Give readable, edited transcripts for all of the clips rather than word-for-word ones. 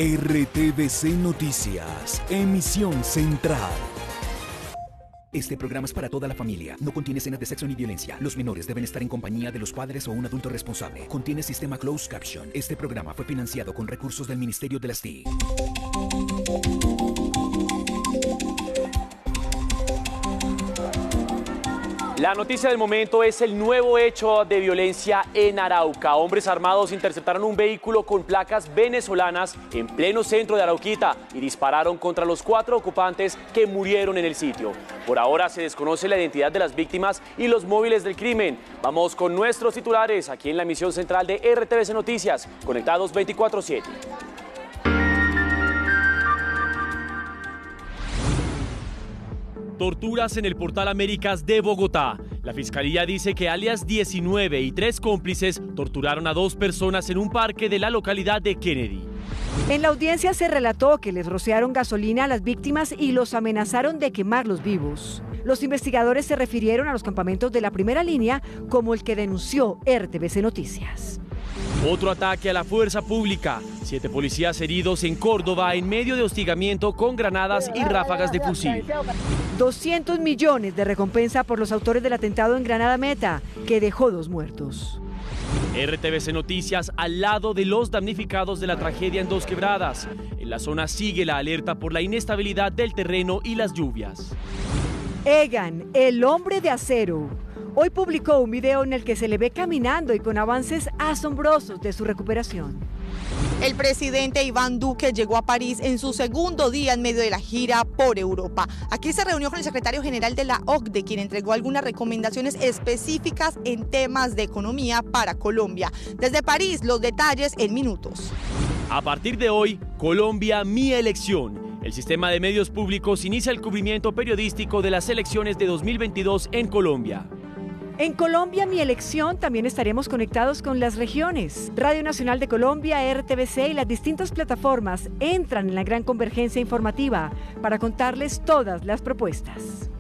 RTVC Noticias, emisión central. Este programa es para toda la familia. No contiene escenas de sexo ni violencia. Los menores deben estar en compañía de los padres o un adulto responsable. Contiene sistema closed caption. Este programa fue financiado con recursos del Ministerio de las TIC. La noticia del momento es el nuevo hecho de violencia en Arauca. Hombres armados interceptaron un vehículo con placas venezolanas en pleno centro de Arauquita y dispararon contra los 4 ocupantes que murieron en el sitio. Por ahora se desconoce la identidad de las víctimas y los móviles del crimen. Vamos con nuestros titulares aquí en la emisión central de RTVC Noticias, conectados 24/7. Torturas en el Portal Américas de Bogotá. La fiscalía dice que alias 19 y 3 cómplices torturaron a 2 personas en un parque de la localidad de Kennedy. En la audiencia se relató que les rociaron gasolina a las víctimas y los amenazaron de quemarlos vivos. Los investigadores se refirieron a los campamentos de la primera línea como el que denunció RTVC Noticias. Otro ataque a la fuerza pública. 7 policías heridos en Córdoba en medio de hostigamiento con granadas y ráfagas de fusil. 200 millones de recompensa por los autores del atentado en Granada Meta, que dejó 2 muertos. RTVC Noticias al lado de los damnificados de la tragedia en Dos Quebradas. En la zona sigue la alerta por la inestabilidad del terreno y las lluvias. Egan, el hombre de acero, hoy publicó un video en el que se le ve caminando y con avances asombrosos de su recuperación. El presidente Iván Duque llegó a París en su segundo día en medio de la gira por Europa. Aquí se reunió con el secretario general de la OCDE, quien entregó algunas recomendaciones específicas en temas de economía para Colombia. Desde París, los detalles en minutos. A partir de hoy, Colombia, mi elección. El sistema de medios públicos inicia el cubrimiento periodístico de las elecciones de 2022 en Colombia. En Colombia, mi elección, también estaremos conectados con las regiones. Radio Nacional de Colombia, RTVC y las distintas plataformas entran en la gran convergencia informativa para contarles todas las propuestas.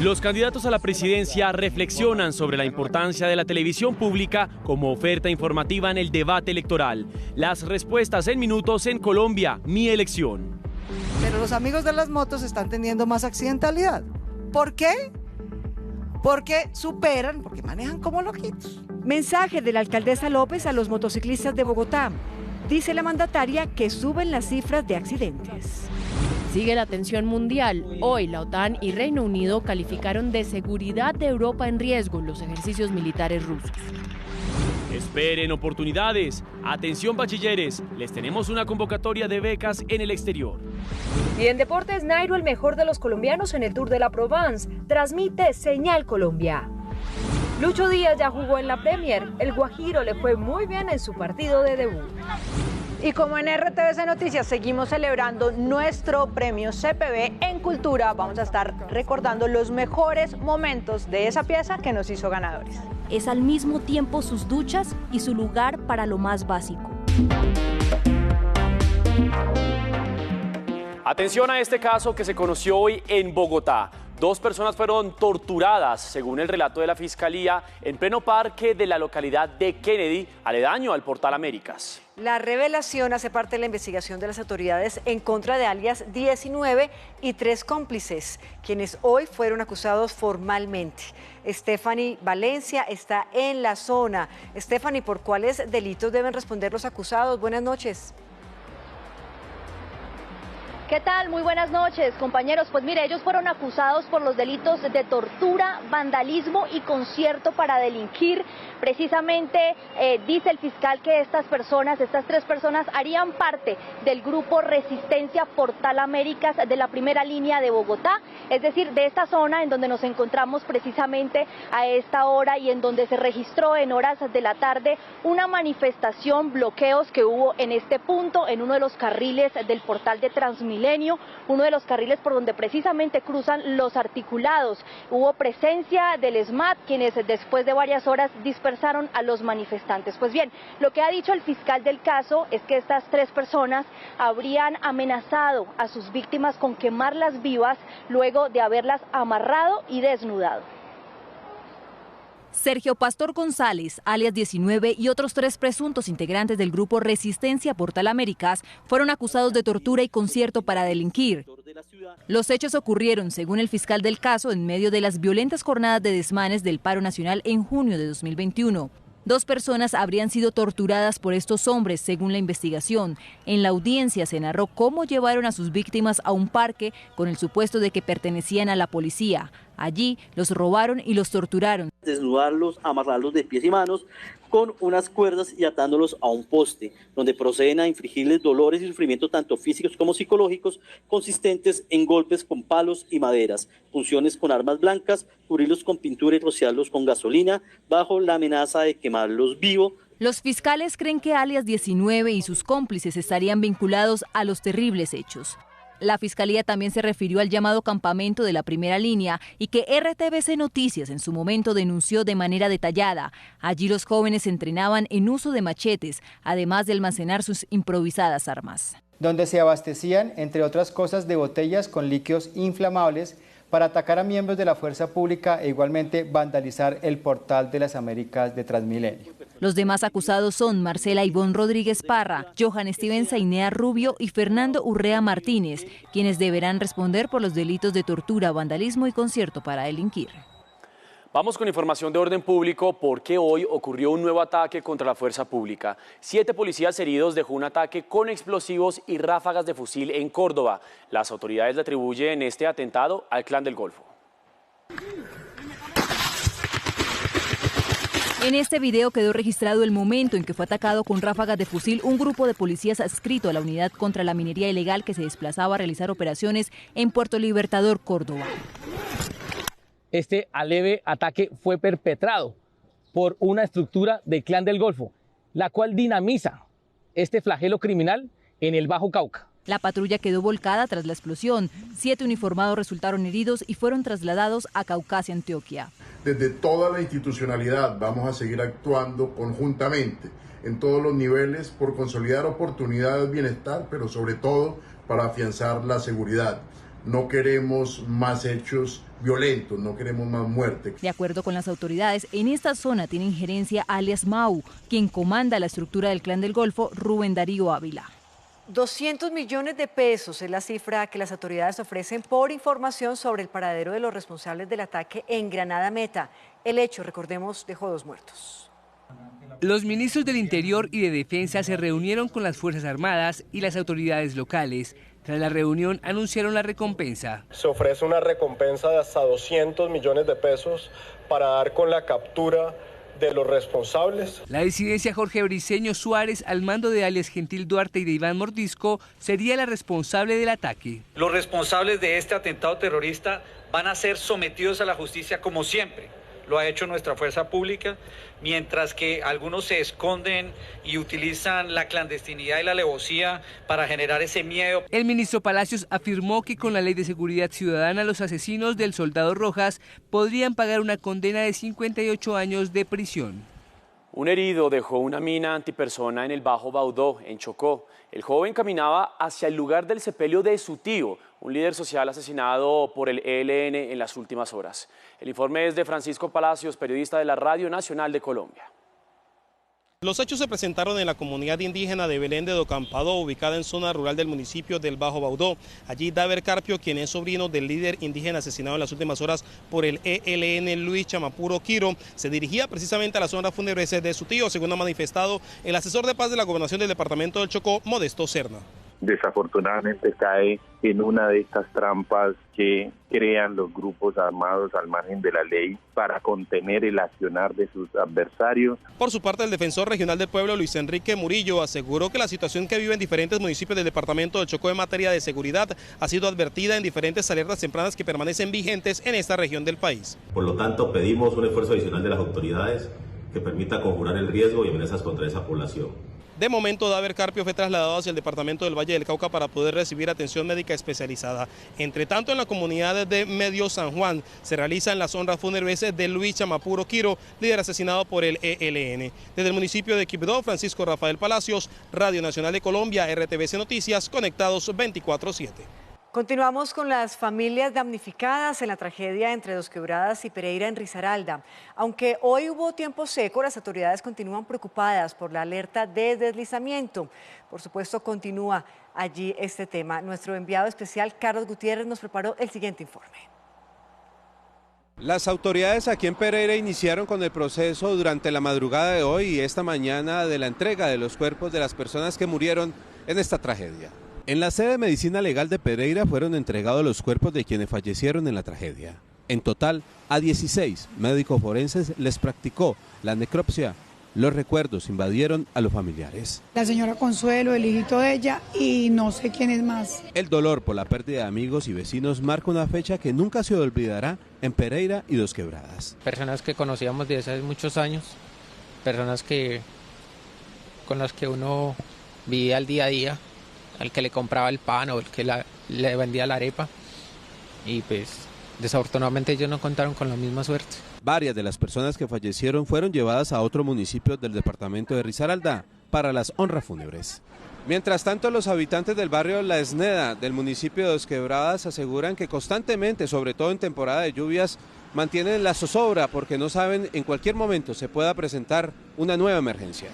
Los candidatos a la presidencia reflexionan sobre la importancia de la televisión pública como oferta informativa en el debate electoral. Las respuestas en minutos en Colombia, mi elección. Pero los amigos de las motos están teniendo más accidentalidad. ¿Por qué? Porque superan, porque manejan como loquitos. Mensaje de la alcaldesa López a los motociclistas de Bogotá. Dice la mandataria que suben las cifras de accidentes. Sigue la tensión mundial. Hoy la OTAN y Reino Unido calificaron de seguridad de Europa en riesgo los ejercicios militares rusos. Esperen oportunidades. Atención bachilleres, les tenemos una convocatoria de becas en el exterior. Y en deportes, Nairo, el mejor de los colombianos en el Tour de la Provence, transmite Señal Colombia. Lucho Díaz ya jugó en la Premier, el Guajiro le fue muy bien en su partido de debut. Y como en RTVC Noticias seguimos celebrando nuestro premio CPB en Cultura, vamos a estar recordando los mejores momentos de esa pieza que nos hizo ganadores. Es al mismo tiempo sus duchas y su lugar para lo más básico. Atención a este caso que se conoció hoy en Bogotá. 2 personas fueron torturadas, según el relato de la Fiscalía, en pleno parque de la localidad de Kennedy, aledaño al Portal Américas. La revelación hace parte de la investigación de las autoridades en contra de alias 19 y 3 cómplices, quienes hoy fueron acusados formalmente. Stephanie Valencia está en la zona. Stephanie, ¿por cuáles delitos deben responder los acusados? Buenas noches. ¿Qué tal? Muy buenas noches, compañeros. Pues mire, ellos fueron acusados por los delitos de tortura, vandalismo y concierto para delinquir. Precisamente dice el fiscal que estas 3 personas, harían parte del grupo Resistencia Portal Américas de la primera línea de Bogotá, es decir, de esta zona en donde nos encontramos precisamente a esta hora y en donde se registró en horas de la tarde una manifestación, bloqueos que hubo en este punto, en uno de los carriles del portal de Transmilenio, uno de los carriles por donde precisamente cruzan los articulados. Hubo presencia del SMAT, quienes después de varias horas dispersaron a los manifestantes. Pues bien, lo que ha dicho el fiscal del caso es que estas 3 personas habrían amenazado a sus víctimas con quemarlas vivas luego de haberlas amarrado y desnudado. Sergio Pastor González, alias 19, y otros 3 presuntos integrantes del grupo Resistencia Portal Américas fueron acusados de tortura y concierto para delinquir. Los hechos ocurrieron, según el fiscal del caso, en medio de las violentas jornadas de desmanes del paro nacional en junio de 2021. 2 personas habrían sido torturadas por estos hombres, según la investigación. En la audiencia se narró cómo llevaron a sus víctimas a un parque con el supuesto de que pertenecían a la policía. Allí los robaron y los torturaron. Desnudarlos, amarrarlos de pies y manos con unas cuerdas y atándolos a un poste, donde proceden a infligirles dolores y sufrimientos tanto físicos como psicológicos, consistentes en golpes con palos y maderas, punciones con armas blancas, cubrirlos con pintura y rociarlos con gasolina, bajo la amenaza de quemarlos vivos. Los fiscales creen que alias 19 y sus cómplices estarían vinculados a los terribles hechos. La Fiscalía también se refirió al llamado campamento de la primera línea y que RTVC Noticias en su momento denunció de manera detallada. Allí los jóvenes se entrenaban en uso de machetes, además de almacenar sus improvisadas armas. Donde se abastecían, entre otras cosas, de botellas con líquidos inflamables para atacar a miembros de la fuerza pública e igualmente vandalizar el Portal de las Américas de Transmilenio. Los demás acusados son Marcela Ivonne Rodríguez Parra, Johan Steven Zainea Rubio y Fernando Urrea Martínez, quienes deberán responder por los delitos de tortura, vandalismo y concierto para delinquir. Vamos con información de orden público porque hoy ocurrió un nuevo ataque contra la fuerza pública. 7 policías heridos dejó un ataque con explosivos y ráfagas de fusil en Córdoba. Las autoridades le atribuyen este atentado al Clan del Golfo. En este video quedó registrado el momento en que fue atacado con ráfagas de fusil un grupo de policías adscrito a la unidad contra la minería ilegal que se desplazaba a realizar operaciones en Puerto Libertador, Córdoba. Este aleve ataque fue perpetrado por una estructura del Clan del Golfo, la cual dinamiza este flagelo criminal en el Bajo Cauca. La patrulla quedó volcada tras la explosión. 7 uniformados resultaron heridos y fueron trasladados a Caucasia, Antioquia. Desde toda la institucionalidad vamos a seguir actuando conjuntamente en todos los niveles por consolidar oportunidades de bienestar, pero sobre todo para afianzar la seguridad. No queremos más hechos violentos, no queremos más muerte. De acuerdo con las autoridades, en esta zona tiene injerencia alias Mau, quien comanda la estructura del Clan del Golfo, Rubén Darío Ávila. 200 millones de pesos es la cifra que las autoridades ofrecen por información sobre el paradero de los responsables del ataque en Granada Meta. El hecho, recordemos, dejó 2 muertos. Los ministros del Interior y de Defensa se reunieron con las Fuerzas Armadas y las autoridades locales. Tras la reunión anunciaron la recompensa. Se ofrece una recompensa de hasta 200 millones de pesos para dar con la captura de los responsables. La disidencia Jorge Briceño Suárez, al mando de alias Gentil Duarte y de Iván Mordisco, sería la responsable del ataque. Los responsables de este atentado terrorista van a ser sometidos a la justicia como siempre lo ha hecho nuestra fuerza pública, mientras que algunos se esconden y utilizan la clandestinidad y la alevosía para generar ese miedo. El ministro Palacios afirmó que con la Ley de Seguridad Ciudadana los asesinos del soldado Rojas podrían pagar una condena de 58 años de prisión. Un herido dejó una mina antipersona en el Bajo Baudó, en Chocó. El joven caminaba hacia el lugar del sepelio de su tío, un líder social asesinado por el ELN en las últimas horas. El informe es de Francisco Palacios, periodista de la Radio Nacional de Colombia. Los hechos se presentaron en la comunidad indígena de Belén de Docampado, ubicada en zona rural del municipio del Bajo Baudó. Allí Daver Carpio, quien es sobrino del líder indígena asesinado en las últimas horas por el ELN Luis Chamapuro Quiro, se dirigía precisamente a la zona fúnebre de su tío, según ha manifestado el asesor de paz de la gobernación del departamento del Chocó, Modesto Serna. Desafortunadamente cae en una de estas trampas que crean los grupos armados al margen de la ley para contener el accionar de sus adversarios. Por su parte, el defensor regional del pueblo, Luis Enrique Murillo, aseguró que la situación que viven diferentes municipios del departamento del Chocó en materia de seguridad ha sido advertida en diferentes alertas tempranas que permanecen vigentes en esta región del país. Por lo tanto, pedimos un esfuerzo adicional de las autoridades que permita conjurar el riesgo y amenazas contra esa población. De momento, Daver Carpio fue trasladado hacia el departamento del Valle del Cauca para poder recibir atención médica especializada. Entre tanto, en la comunidad de Medio San Juan se realizan las honras fúnebres de Luis Chamapuro Quiro, líder asesinado por el ELN. Desde el municipio de Quibdó, Francisco Rafael Palacios, Radio Nacional de Colombia, RTVC Noticias, conectados 24/7. Continuamos con las familias damnificadas en la tragedia entre Dos Quebradas y Pereira en Risaralda. Aunque hoy hubo tiempo seco, las autoridades continúan preocupadas por la alerta de deslizamiento. Por supuesto, continúa allí este tema. Nuestro enviado especial, Carlos Gutiérrez, nos preparó el siguiente informe. Las autoridades aquí en Pereira iniciaron con el proceso durante la madrugada de hoy y esta mañana de la entrega de los cuerpos de las personas que murieron en esta tragedia. En la sede de Medicina Legal de Pereira fueron entregados los cuerpos de quienes fallecieron en la tragedia. En total, a 16 médicos forenses les practicó la necropsia. Los recuerdos invadieron a los familiares. La señora Consuelo, el hijito de ella y no sé quién es más. El dolor por la pérdida de amigos y vecinos marca una fecha que nunca se olvidará en Pereira y Dos Quebradas. Personas que conocíamos desde hace muchos años, personas con las que uno vivía el día a día, al que le compraba el pan o el que le vendía la arepa, y pues desafortunadamente ellos no contaron con la misma suerte. Varias de las personas que fallecieron fueron llevadas a otro municipio del departamento de Risaralda para las honras fúnebres. Mientras tanto, los habitantes del barrio La Esneda del municipio de Dos Quebradas aseguran que constantemente, sobre todo en temporada de lluvias, mantienen la zozobra porque no saben en cualquier momento se pueda presentar una nueva emergencia.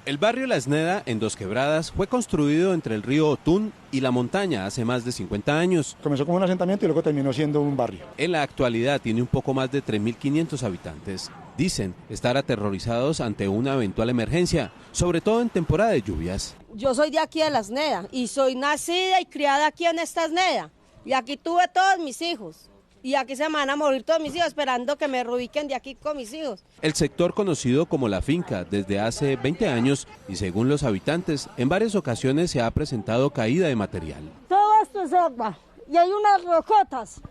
El barrio La Esneda, en Dos Quebradas, fue construido entre el río Otún y la montaña hace más de 50 años. Comenzó como un asentamiento y luego terminó siendo un barrio. En la actualidad tiene un poco más de 3.500 habitantes. Dicen estar aterrorizados ante una eventual emergencia, sobre todo en temporada de lluvias. Yo soy de aquí de La Esneda y soy nacida y criada aquí en esta Esneda. Y aquí tuve todos mis hijos. Y aquí se me van a morir todos mis hijos esperando que me reubiquen de aquí con mis hijos. El sector conocido como La Finca desde hace 20 años y según los habitantes, en varias ocasiones se ha presentado caída de material. Todo esto es agua y hay unas rocotas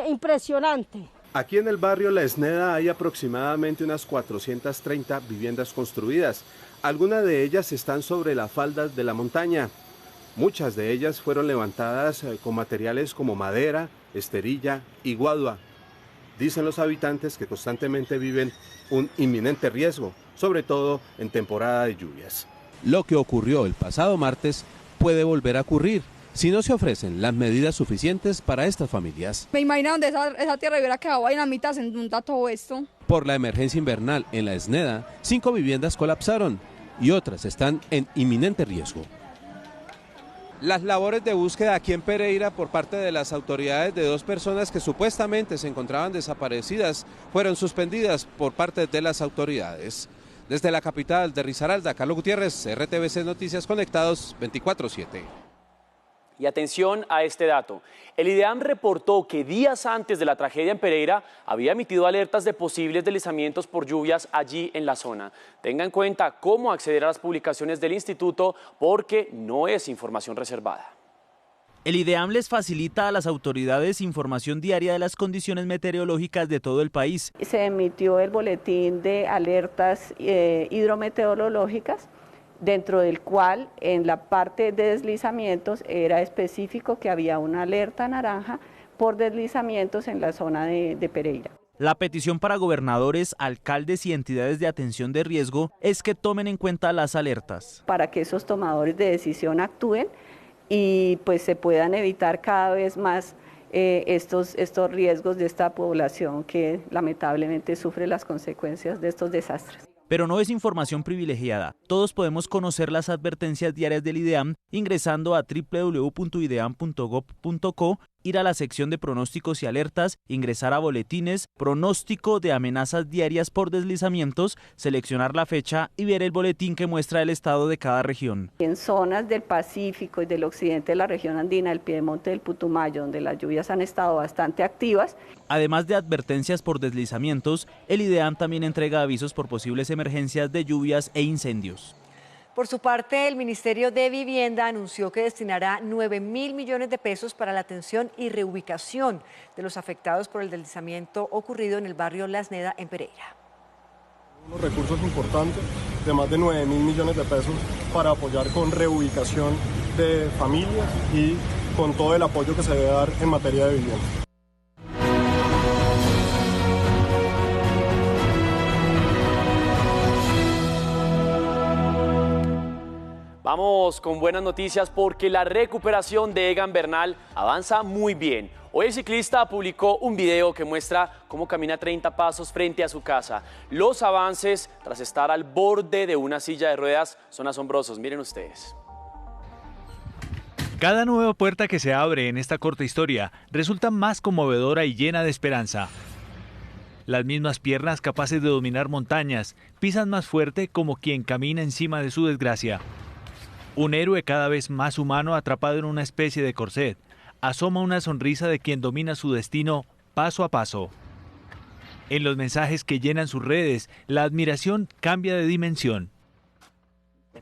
impresionante. Aquí en el barrio La Esneda hay aproximadamente unas 430 viviendas construidas. Algunas de ellas están sobre las faldas de la montaña. Muchas de ellas fueron levantadas con materiales como madera, esterilla y guadua. Dicen los habitantes que constantemente viven un inminente riesgo, sobre todo en temporada de lluvias. Lo que ocurrió el pasado martes puede volver a ocurrir si no se ofrecen las medidas suficientes para estas familias. Me imagino donde esa tierra hubiera quedado ahí en la mitad, se inunda todo esto. Por la emergencia invernal en La Esneda, 5 viviendas colapsaron y otras están en inminente riesgo. Las labores de búsqueda aquí en Pereira por parte de las autoridades de 2 personas que supuestamente se encontraban desaparecidas fueron suspendidas por parte de las autoridades. Desde la capital de Risaralda, Carlos Gutiérrez, RTVC Noticias Conectados 24/7. Y atención a este dato. El IDEAM reportó que días antes de la tragedia en Pereira había emitido alertas de posibles deslizamientos por lluvias allí en la zona. Tenga en cuenta cómo acceder a las publicaciones del instituto porque no es información reservada. El IDEAM les facilita a las autoridades información diaria de las condiciones meteorológicas de todo el país. Se emitió el boletín de alertas hidrometeorológicas, dentro del cual en la parte de deslizamientos era específico que había una alerta naranja por deslizamientos en la zona de Pereira. La petición para gobernadores, alcaldes y entidades de atención de riesgo es que tomen en cuenta las alertas. Para que esos tomadores de decisión actúen y pues se puedan evitar cada vez más estos riesgos de esta población que lamentablemente sufre las consecuencias de estos desastres. Pero no es información privilegiada. Todos podemos conocer las advertencias diarias del IDEAM ingresando a www.ideam.gov.co, ir a la sección de pronósticos y alertas, ingresar a boletines, pronóstico de amenazas diarias por deslizamientos, seleccionar la fecha y ver el boletín que muestra el estado de cada región. En zonas del Pacífico y del occidente de la región andina, el piedemonte del Putumayo, donde las lluvias han estado bastante activas. Además de advertencias por deslizamientos, el IDEAM también entrega avisos por posibles emergencias de lluvias e incendios. Por su parte, el Ministerio de Vivienda anunció que destinará 9.000 millones de pesos para la atención y reubicación de los afectados por el deslizamiento ocurrido en el barrio La Esneda en Pereira. Unos recursos importantes de más de 9.000 millones de pesos para apoyar con reubicación de familias y con todo el apoyo que se debe dar en materia de vivienda. Vamos Vamos con buenas noticias porque la recuperación de Egan Bernal avanza muy bien. Hoy el ciclista publicó un video que muestra cómo camina 30 pasos frente a su casa. Los avances tras estar al borde de una silla de ruedas son asombrosos. Miren ustedes. Cada nueva puerta que se abre en esta corta historia resulta más conmovedora y llena de esperanza. Las mismas piernas capaces de dominar montañas pisan más fuerte como quien camina encima de su desgracia. Un héroe cada vez más humano atrapado en una especie de corset. Asoma una sonrisa de quien domina su destino paso a paso. En los mensajes que llenan sus redes, la admiración cambia de dimensión.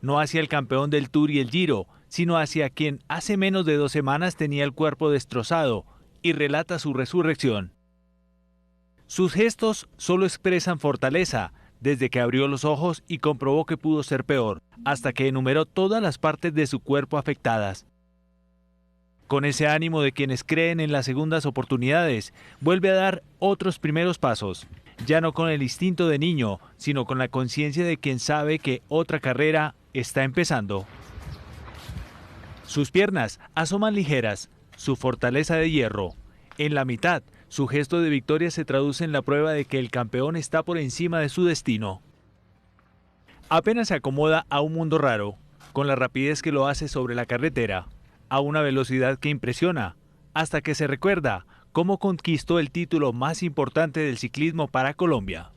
No hacia el campeón del Tour y el Giro, sino hacia quien hace menos de 2 semanas tenía el cuerpo destrozado y relata su resurrección. Sus gestos solo expresan fortaleza, desde que abrió los ojos y comprobó que pudo ser peor, hasta que enumeró todas las partes de su cuerpo afectadas. Con ese ánimo de quienes creen en las segundas oportunidades, vuelve a dar otros primeros pasos, ya no con el instinto de niño, sino con la conciencia de quien sabe que otra carrera está empezando. Sus piernas asoman ligeras, su fortaleza de hierro. En la mitad, su gesto de victoria se traduce en la prueba de que el campeón está por encima de su destino. Apenas se acomoda a un mundo raro, con la rapidez que lo hace sobre la carretera, a una velocidad que impresiona, hasta que se recuerda cómo conquistó el título más importante del ciclismo para Colombia.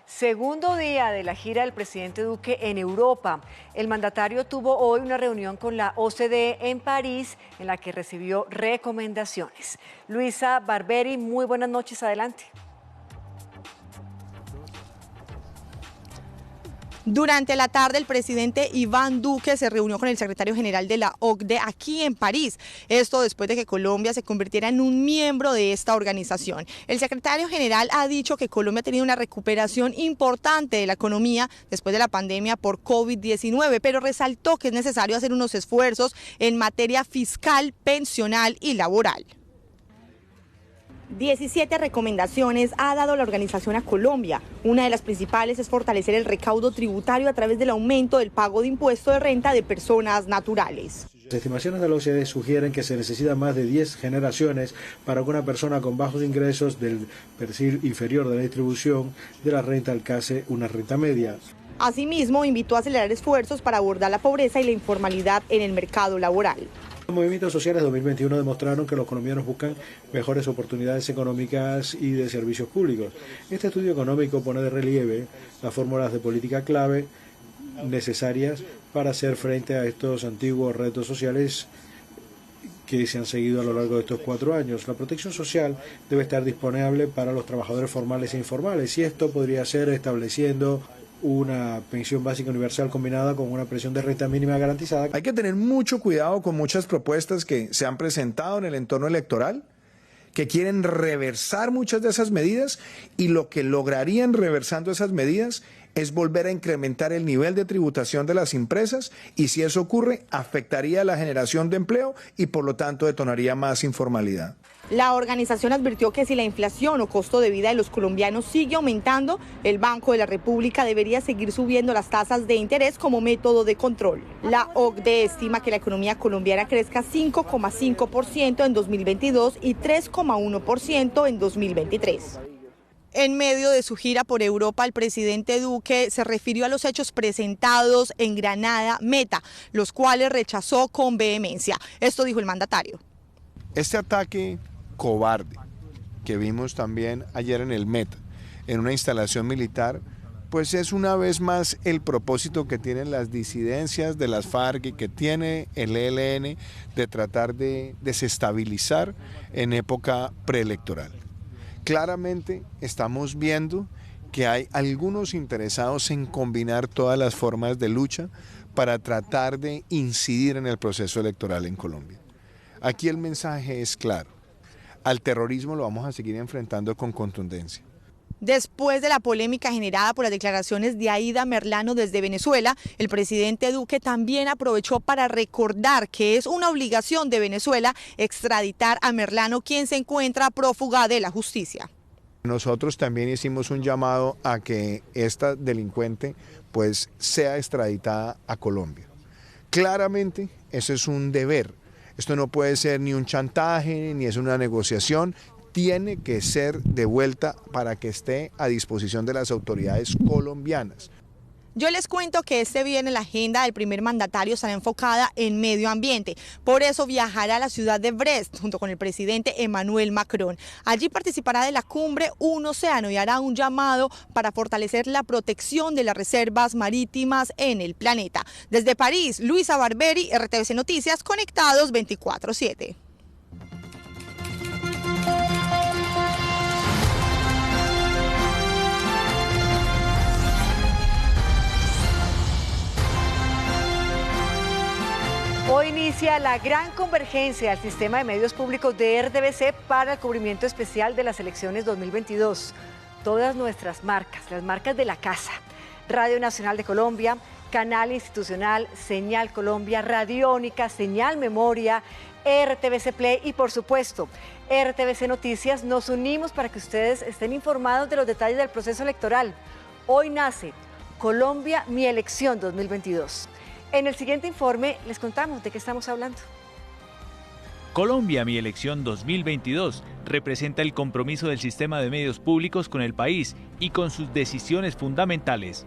Segundo día de la gira del presidente Duque en Europa. El mandatario tuvo hoy una reunión con la OCDE en París en la que recibió recomendaciones. Luisa Barberi, muy buenas noches, adelante. Durante la tarde, el presidente Iván Duque se reunió con el secretario general de la OCDE aquí en París. Esto después de que Colombia se convirtiera en un miembro de esta organización. El secretario general ha dicho que Colombia ha tenido una recuperación importante de la economía después de la pandemia por COVID-19, pero resaltó que es necesario hacer unos esfuerzos en materia fiscal, pensional y laboral. 17 recomendaciones ha dado la organización a Colombia. Una de las principales es fortalecer el recaudo tributario a través del aumento del pago de impuesto de renta de personas naturales. Las estimaciones de la OCDE sugieren que se necesitan más de 10 generaciones para que una persona con bajos ingresos del perfil inferior de la distribución de la renta alcance una renta media. Asimismo, invitó a acelerar esfuerzos para abordar la pobreza y la informalidad en el mercado laboral. Los movimientos sociales 2021 demostraron que los colombianos buscan mejores oportunidades económicas y de servicios públicos. Este estudio económico pone de relieve las fórmulas de política clave necesarias para hacer frente a estos antiguos retos sociales que se han seguido a lo largo de estos 4 años. La protección social debe estar disponible para los trabajadores formales e informales y esto podría ser estableciendo una pensión básica universal combinada con una pensión de renta mínima garantizada. Hay que tener mucho cuidado con muchas propuestas que se han presentado en el entorno electoral, que quieren reversar muchas de esas medidas y lo que lograrían reversando esas medidas es volver a incrementar el nivel de tributación de las empresas y si eso ocurre afectaría la generación de empleo y por lo tanto detonaría más informalidad. La organización advirtió que si la inflación o costo de vida de los colombianos sigue aumentando, el Banco de la República debería seguir subiendo las tasas de interés como método de control. La OCDE estima que la economía colombiana crezca 5,5% en 2022 y 3,1% en 2023. En medio de su gira por Europa, el presidente Duque se refirió a los hechos presentados en Granada Meta, los cuales rechazó con vehemencia. Esto dijo el mandatario. Este ataque cobarde que vimos también ayer en el Meta, en una instalación militar, pues es una vez más el propósito que tienen las disidencias de las FARC y que tiene el ELN de tratar de desestabilizar en época preelectoral. Claramente estamos viendo que hay algunos interesados en combinar todas las formas de lucha para tratar de incidir en el proceso electoral en Colombia. Aquí el mensaje es claro. Al terrorismo lo vamos a seguir enfrentando con contundencia. Después de la polémica generada por las declaraciones de Aida Merlano desde Venezuela, el presidente Duque también aprovechó para recordar que es una obligación de Venezuela extraditar a Merlano, quien se encuentra prófuga de la justicia. Nosotros también hicimos un llamado a que esta delincuente pues sea extraditada a Colombia. Claramente eso es un deber, esto no puede ser ni un chantaje ni es una negociación. Tiene que ser devuelta para que esté a disposición de las autoridades colombianas. Yo les cuento que este viernes la agenda del primer mandatario estará enfocada en medio ambiente. Por eso viajará a la ciudad de Brest junto con el presidente Emmanuel Macron. Allí participará de la cumbre Un Océano y hará un llamado para fortalecer la protección de las reservas marítimas en el planeta. Desde París, Luisa Barberi, RTVC Noticias, conectados 24/7. Hoy inicia la gran convergencia del sistema de medios públicos de RTVC para el cubrimiento especial de las elecciones 2022. Todas nuestras marcas, las marcas de la casa, Radio Nacional de Colombia, Canal Institucional, Señal Colombia, Radiónica, Señal Memoria, RTVC Play y por supuesto RTVC Noticias, nos unimos para que ustedes estén informados de los detalles del proceso electoral. Hoy nace Colombia, mi elección 2022. En el siguiente informe les contamos de qué estamos hablando. Colombia, mi elección 2022 representa el compromiso del sistema de medios públicos con el país y con sus decisiones fundamentales.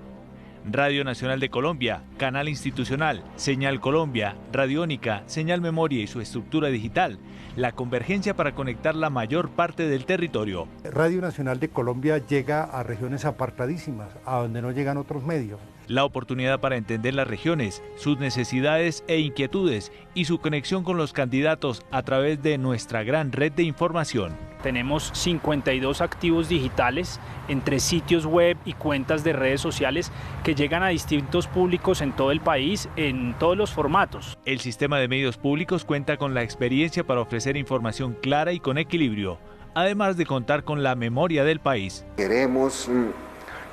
Radio Nacional de Colombia, Canal Institucional, Señal Colombia, Radiónica, Señal Memoria y su estructura digital, la convergencia para conectar la mayor parte del territorio. Radio Nacional de Colombia llega a regiones apartadísimas, a donde no llegan otros medios. La oportunidad para entender las regiones, sus necesidades e inquietudes y su conexión con los candidatos a través de nuestra gran red de información. Tenemos 52 activos digitales entre sitios web y cuentas de redes sociales que llegan a distintos públicos en todo el país, en todos los formatos. El sistema de medios públicos cuenta con la experiencia para ofrecer información clara y con equilibrio, además de contar con la memoria del país. Queremos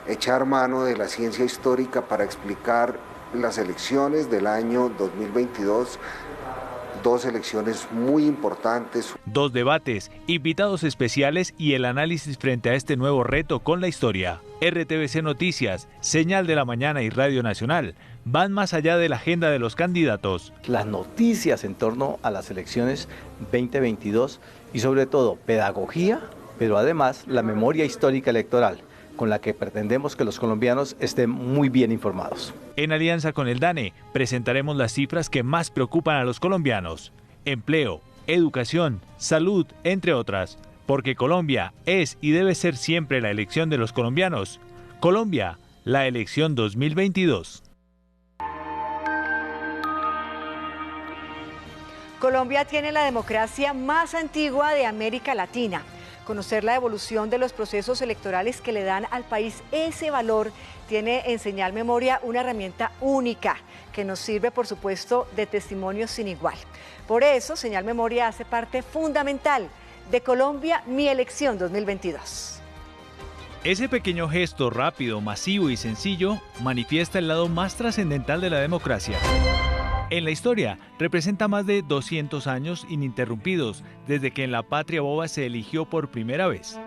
echar mano de la ciencia histórica para explicar las elecciones del año 2022, dos elecciones muy importantes. 2 debates, invitados especiales y el análisis frente a este nuevo reto con la historia. RTVC Noticias, Señal de la Mañana y Radio Nacional van más allá de la agenda de los candidatos. Las noticias en torno a las elecciones 2022 y sobre todo pedagogía, pero además la memoria histórica electoral, con la que pretendemos que los colombianos estén muy bien informados. En alianza con el DANE, presentaremos las cifras que más preocupan a los colombianos: empleo, educación, salud, entre otras. Porque Colombia es y debe ser siempre la elección de los colombianos. Colombia, la elección 2022. Colombia tiene la democracia más antigua de América Latina. Conocer la evolución de los procesos electorales que le dan al país ese valor tiene en Señal Memoria una herramienta única que nos sirve, por supuesto, de testimonio sin igual. Por eso, Señal Memoria hace parte fundamental de Colombia, mi elección 2022. Ese pequeño gesto rápido, masivo y sencillo manifiesta el lado más trascendental de la democracia. En la historia, representa más de 200 años ininterrumpidos desde que en la patria boba se eligió por primera vez.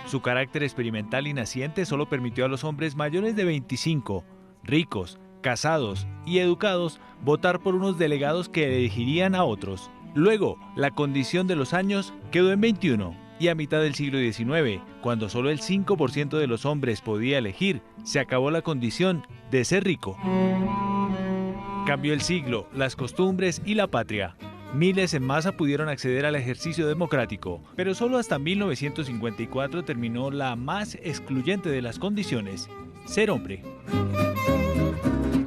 Su carácter experimental y naciente solo permitió a los hombres mayores de 25, ricos, casados y educados, votar por unos delegados que elegirían a otros. Luego, la condición de los años quedó en 21 y a mitad del siglo XIX, cuando solo el 5% de los hombres podía elegir, se acabó la condición de ser rico. Cambió el siglo, las costumbres y la patria. Miles en masa pudieron acceder al ejercicio democrático, pero solo hasta 1954 terminó la más excluyente de las condiciones: ser hombre.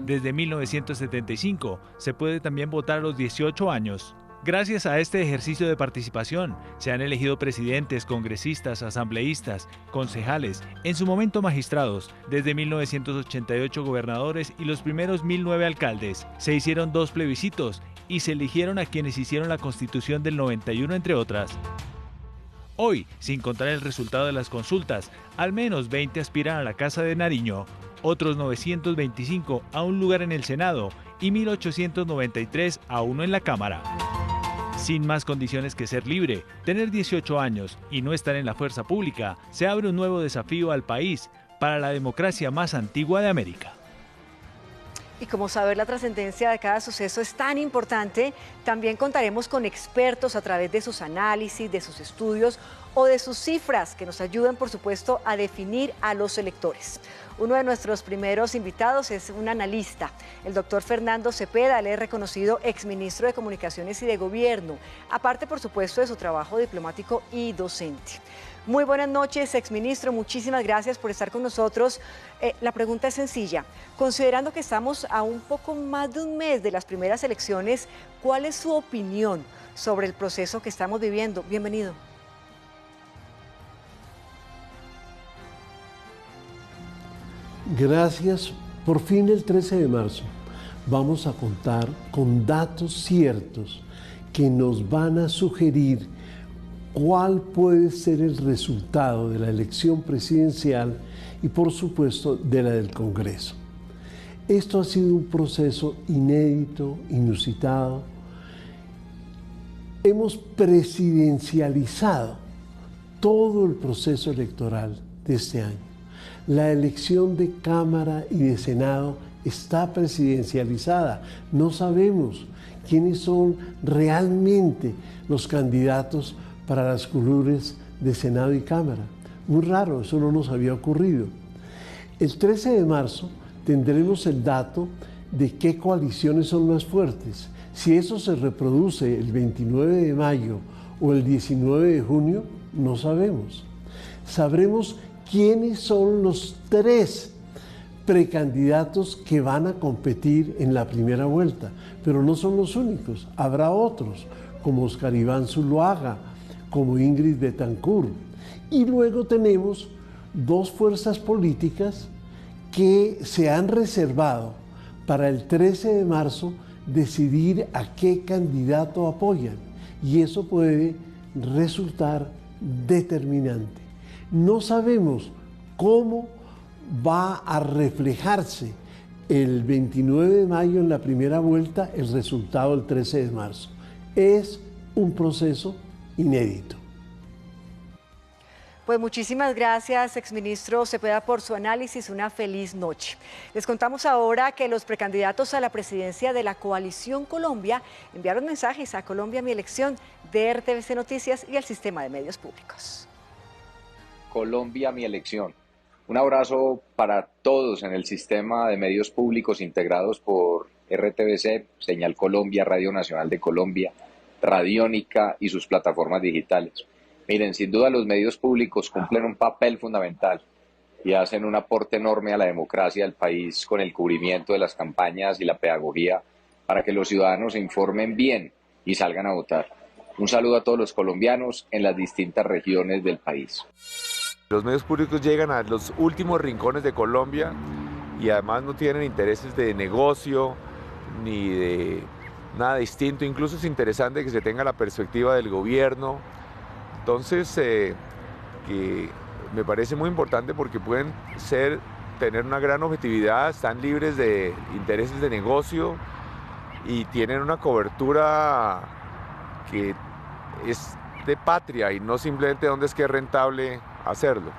Desde 1975 se puede también votar a los 18 años. Gracias a este ejercicio de participación, se han elegido presidentes, congresistas, asambleístas, concejales, en su momento magistrados, desde 1988 gobernadores y los primeros 1009 alcaldes. Se hicieron 2 plebiscitos y se eligieron a quienes hicieron la Constitución del 91, entre otras. Hoy, sin contar el resultado de las consultas, al menos 20 aspiran a la Casa de Nariño, otros 925 a un lugar en el Senado y 1.893 a uno en la Cámara. Sin más condiciones que ser libre, tener 18 años y no estar en la fuerza pública, se abre un nuevo desafío al país para la democracia más antigua de América. Y como saber la trascendencia de cada suceso es tan importante, también contaremos con expertos a través de sus análisis, de sus estudios o de sus cifras que nos ayuden, por supuesto, a definir a los electores. Uno de nuestros primeros invitados es un analista, el doctor Fernando Cepeda. Él es reconocido exministro de Comunicaciones y de Gobierno, aparte, por supuesto, de su trabajo diplomático y docente. Muy buenas noches, exministro. Muchísimas gracias por estar con nosotros. La pregunta es sencilla. Considerando que estamos a un poco más de un mes de las primeras elecciones, ¿cuál es su opinión sobre el proceso que estamos viviendo? Bienvenido. Gracias. Por fin el 13 de marzo vamos a contar con datos ciertos que nos van a sugerir cuál puede ser el resultado de la elección presidencial y, por supuesto, de la del Congreso. Esto ha sido un proceso inédito, inusitado. Hemos presidencializado todo el proceso electoral de este año. La elección de Cámara y de Senado está presidencializada. No sabemos quiénes son realmente los candidatos para las curules de Senado y Cámara. Muy raro, eso no nos había ocurrido. El 13 de marzo tendremos el dato de qué coaliciones son más fuertes. Si eso se reproduce el 29 de mayo o el 19 de junio, no sabemos. Sabremos quiénes son los 3 precandidatos que van a competir en la primera vuelta, pero no son los únicos. Habrá otros, como Oscar Iván Zuluaga, como Ingrid Betancourt. Y luego tenemos 2 fuerzas políticas que se han reservado para el 13 de marzo decidir a qué candidato apoyan. Y eso puede resultar determinante. No sabemos cómo va a reflejarse el 29 de mayo en la primera vuelta el resultado del 13 de marzo. Es un proceso inédito. Pues muchísimas gracias, exministro Cepeda, por su análisis. Una feliz noche. Les contamos ahora que los precandidatos a la presidencia de la Coalición Colombia enviaron mensajes a Colombia Mi Elección de RTVC Noticias y el Sistema de Medios Públicos. Colombia Mi Elección. Un abrazo para todos en el Sistema de Medios Públicos integrados por RTVC, Señal Colombia, Radio Nacional de Colombia, Radiónica y sus plataformas digitales. Miren, sin duda los medios públicos cumplen un papel fundamental y hacen un aporte enorme a la democracia del país con el cubrimiento de las campañas y la pedagogía para que los ciudadanos se informen bien y salgan a votar. Un saludo a todos los colombianos en las distintas regiones del país. Los medios públicos llegan a los últimos rincones de Colombia y además no tienen intereses de negocio ni de nada distinto. Incluso es interesante que se tenga la perspectiva del gobierno. Entonces, que me parece muy importante porque pueden tener una gran objetividad, están libres de intereses de negocio y tienen una cobertura que es de patria y no simplemente donde es que es rentable hacerlo.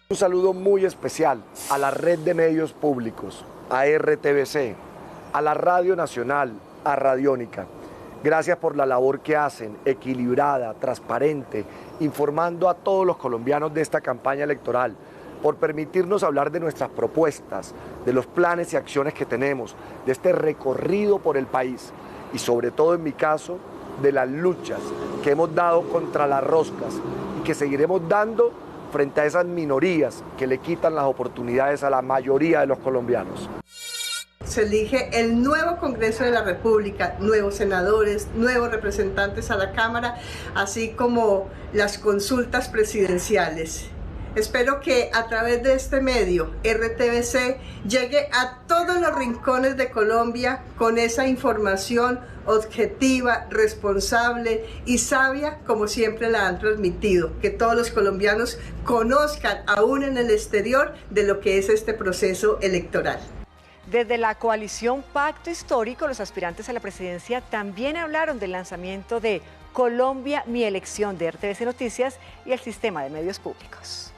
Un saludo muy especial a la red de medios públicos, a RTVC, a la Radio Nacional, a Radiónica. Gracias por la labor que hacen, equilibrada, transparente, informando a todos los colombianos de esta campaña electoral, por permitirnos hablar de nuestras propuestas, de los planes y acciones que tenemos, de este recorrido por el país y sobre todo en mi caso, de las luchas que hemos dado contra las roscas y que seguiremos dando frente a esas minorías que le quitan las oportunidades a la mayoría de los colombianos. Se elige el nuevo Congreso de la República, nuevos senadores, nuevos representantes a la Cámara, así como las consultas presidenciales. Espero que a través de este medio, RTVC, llegue a todos los rincones de Colombia con esa información objetiva, responsable y sabia, como siempre la han transmitido. Que todos los colombianos conozcan, aún en el exterior, de lo que es este proceso electoral. Desde la coalición Pacto Histórico, los aspirantes a la presidencia también hablaron del lanzamiento de Colombia, mi elección, de RTVC Noticias y el sistema de medios públicos.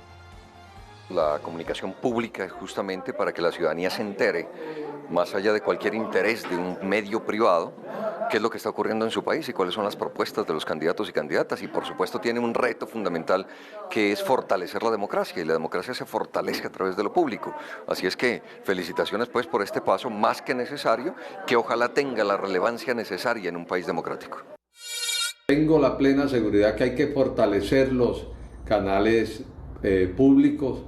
La comunicación pública es justamente para que la ciudadanía se entere, más allá de cualquier interés de un medio privado, qué es lo que está ocurriendo en su país y cuáles son las propuestas de los candidatos y candidatas. Y por supuesto tiene un reto fundamental que es fortalecer la democracia, y la democracia se fortalece a través de lo público. Así es que felicitaciones pues por este paso más que necesario, que ojalá tenga la relevancia necesaria en un país democrático. Tengo la plena seguridad que hay que fortalecer los canales públicos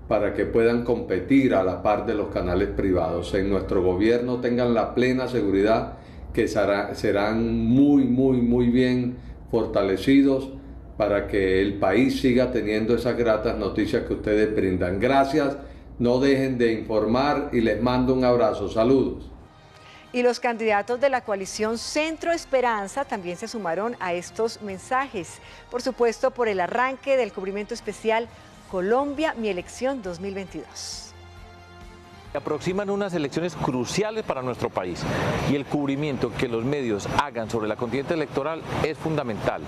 para que puedan competir a la par de los canales privados. En nuestro gobierno tengan la plena seguridad que serán muy bien fortalecidos para que el país siga teniendo esas gratas noticias que ustedes brindan. Gracias, no dejen de informar y les mando un abrazo. Saludos. Y los candidatos de la coalición Centro Esperanza también se sumaron a estos mensajes. Por supuesto, por el arranque del cubrimiento especial Colombia, mi elección 2022. Se aproximan unas elecciones cruciales para nuestro país y el cubrimiento que los medios hagan sobre la contienda electoral es fundamental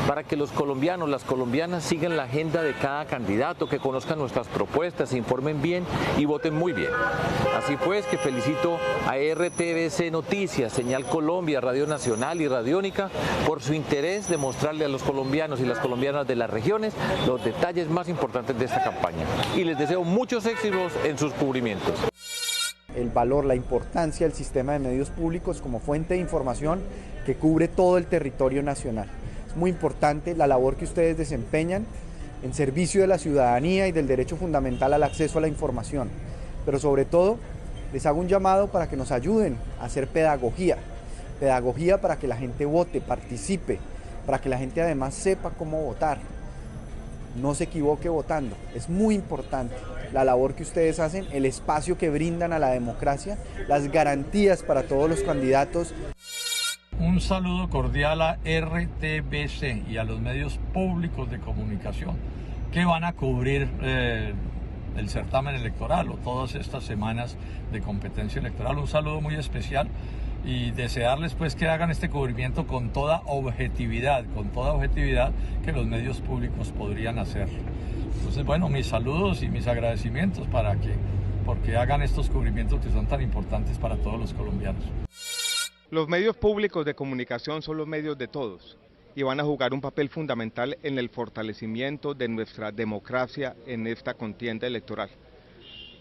para que los colombianos, las colombianas sigan la agenda de cada candidato, que conozcan nuestras propuestas, se informen bien y voten muy bien. Así pues que felicito a RTVC Noticias, Señal Colombia, Radio Nacional y Radiónica por su interés de mostrarle a los colombianos y las colombianas de las regiones los detalles más importantes de esta campaña. Y les deseo muchos éxitos en sus cubrimientos. El valor, la importancia del sistema de medios públicos como fuente de información que cubre todo el territorio nacional. Es muy importante la labor que ustedes desempeñan en servicio de la ciudadanía y del derecho fundamental al acceso a la información. Pero sobre todo, les hago un llamado para que nos ayuden a hacer pedagogía para que la gente vote, participe, para que la gente además sepa cómo votar. No se equivoque votando, es muy importante la labor que ustedes hacen, el espacio que brindan a la democracia, las garantías para todos los candidatos. Un saludo cordial a RTVC y a los medios públicos de comunicación que van a cubrir el certamen electoral o todas estas semanas de competencia electoral. Un saludo muy especial y desearles pues que hagan este cubrimiento con toda objetividad que los medios públicos podrían hacer. Entonces, bueno, mis saludos y mis agradecimientos porque hagan estos cubrimientos que son tan importantes para todos los colombianos. Los medios públicos de comunicación son los medios de todos y van a jugar un papel fundamental en el fortalecimiento de nuestra democracia en esta contienda electoral.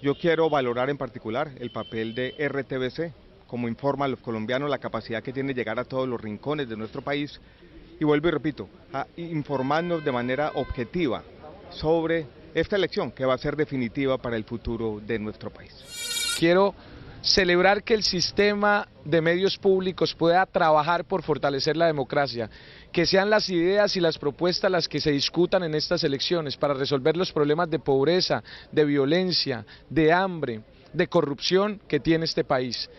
Yo quiero valorar en particular el papel de RTVC, como informa a los colombianos, la capacidad que tiene de llegar a todos los rincones de nuestro país, y vuelvo y repito, a informarnos de manera objetiva sobre esta elección que va a ser definitiva para el futuro de nuestro país. Quiero celebrar que el sistema de medios públicos pueda trabajar por fortalecer la democracia, que sean las ideas y las propuestas las que se discutan en estas elecciones para resolver los problemas de pobreza, de violencia, de hambre, de corrupción que tiene este país.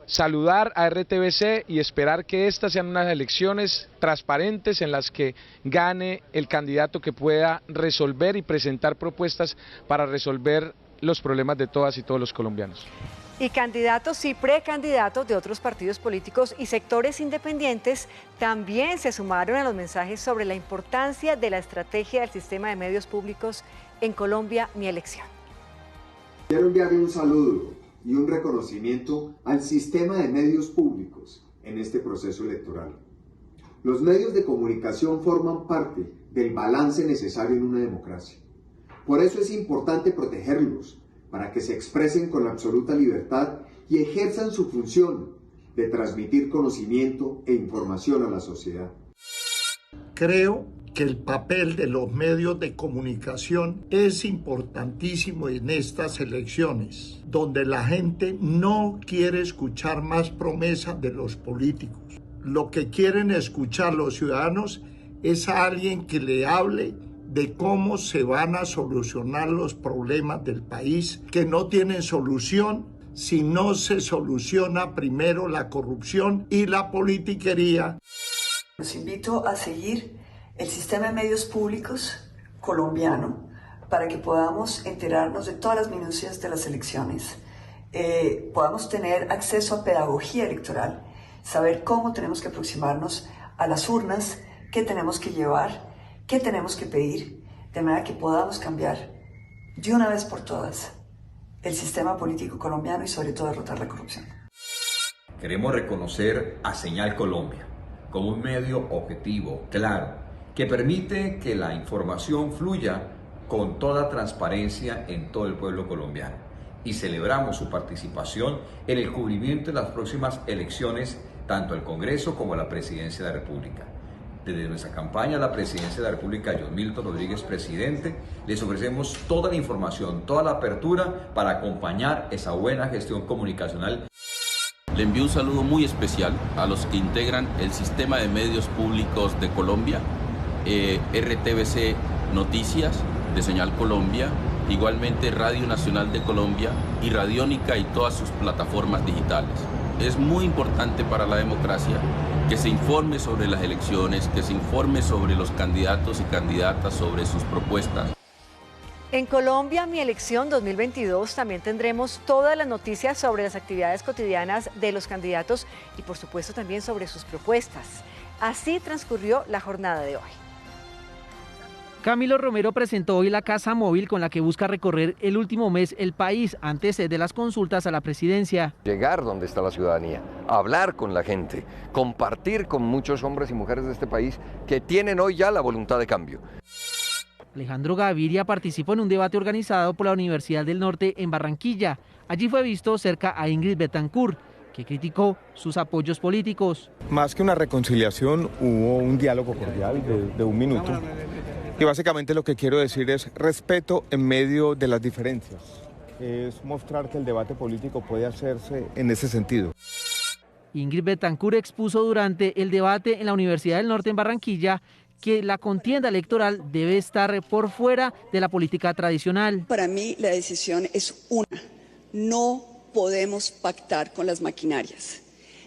Saludar a RTVC y esperar que estas sean unas elecciones transparentes en las que gane el candidato que pueda resolver y presentar propuestas para resolver los problemas de todas y todos los colombianos. Y candidatos y precandidatos de otros partidos políticos y sectores independientes también se sumaron a los mensajes sobre la importancia de la estrategia del sistema de medios públicos en Colombia, mi elección. Quiero enviarle un saludo y un reconocimiento al sistema de medios públicos en este proceso electoral. Los medios de comunicación forman parte del balance necesario en una democracia. Por eso es importante protegerlos, para que se expresen con absoluta libertad y ejerzan su función de transmitir conocimiento e información a la sociedad. Creo que el papel de los medios de comunicación es importantísimo en estas elecciones, donde la gente no quiere escuchar más promesas de los políticos. Lo que quieren escuchar los ciudadanos es a alguien que le hable de cómo se van a solucionar los problemas del país, que no tienen solución si no se soluciona primero la corrupción y la politiquería. Los invito a seguir el sistema de medios públicos colombiano para que podamos enterarnos de todas las minucias de las elecciones, podamos tener acceso a pedagogía electoral, saber cómo tenemos que aproximarnos a las urnas, qué tenemos que llevar, qué tenemos que pedir, de manera que podamos cambiar de una vez por todas el sistema político colombiano y sobre todo derrotar la corrupción. Queremos reconocer a Señal Colombia como un medio objetivo, claro, que permite que la información fluya con toda transparencia en todo el pueblo colombiano. Y celebramos su participación en el cubrimiento de las próximas elecciones, tanto al Congreso como a la Presidencia de la República. Desde nuestra campaña a la Presidencia de la República, John Milton Rodríguez, presidente, les ofrecemos toda la información, toda la apertura para acompañar esa buena gestión comunicacional. Le envío un saludo muy especial a los que integran el sistema de medios públicos de Colombia, RTBC Noticias de Señal Colombia, igualmente Radio Nacional de Colombia y Radiónica y todas sus plataformas digitales. Es muy importante para la democracia que se informe sobre las elecciones, que se informe sobre los candidatos y candidatas, sobre sus propuestas. En Colombia, Mi Elección 2022 también tendremos todas las noticias sobre las actividades cotidianas de los candidatos y por supuesto también sobre sus propuestas. Así transcurrió la jornada de hoy. Camilo Romero presentó hoy la Casa Móvil con la que busca recorrer el último mes el país antes de las consultas a la presidencia. Llegar donde está la ciudadanía, hablar con la gente, compartir con muchos hombres y mujeres de este país que tienen hoy ya la voluntad de cambio. Alejandro Gaviria participó en un debate organizado por la Universidad del Norte en Barranquilla. Allí fue visto cerca a Ingrid Betancourt, que criticó sus apoyos políticos. Más que una reconciliación, hubo un diálogo cordial de un minuto. Y básicamente lo que quiero decir es respeto en medio de las diferencias. Es mostrar que el debate político puede hacerse en ese sentido. Ingrid Betancourt expuso durante el debate en la Universidad del Norte en Barranquilla que la contienda electoral debe estar por fuera de la política tradicional. Para mí la decisión es una: no podemos pactar con las maquinarias.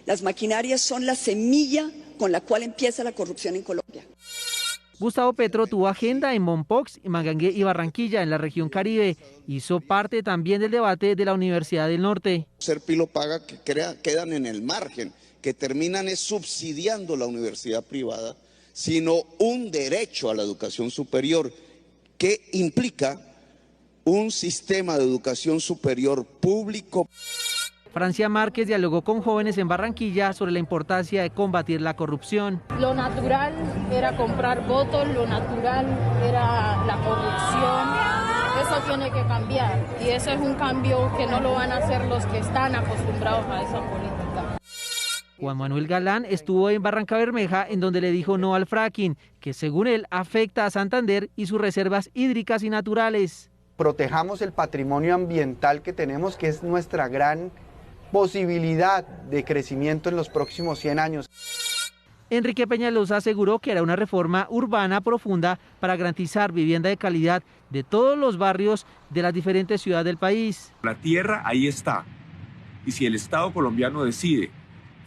Las maquinarias son la semilla con la cual empieza la corrupción en Colombia. Gustavo Petro tuvo agenda en Mompox, Mangangué y Barranquilla, en la región Caribe. Hizo parte también del debate de la Universidad del Norte. Ser pilo paga que quedan en el margen, que terminan subsidiando la universidad privada, sino un derecho a la educación superior que implica un sistema de educación superior público. Francia Márquez dialogó con jóvenes en Barranquilla sobre la importancia de combatir la corrupción. Lo natural era comprar votos, lo natural era la corrupción. Eso tiene que cambiar y ese es un cambio que no lo van a hacer los que están acostumbrados a esa política. Juan Manuel Galán estuvo en Barrancabermeja, en donde le dijo no al fracking, que según él afecta a Santander y sus reservas hídricas y naturales. Protejamos el patrimonio ambiental que tenemos, que es nuestra gran posibilidad de crecimiento en los próximos 100 años. Enrique Peñalosa aseguró que hará una reforma urbana profunda para garantizar vivienda de calidad de todos los barrios de las diferentes ciudades del país. La tierra ahí está, y si el Estado colombiano decide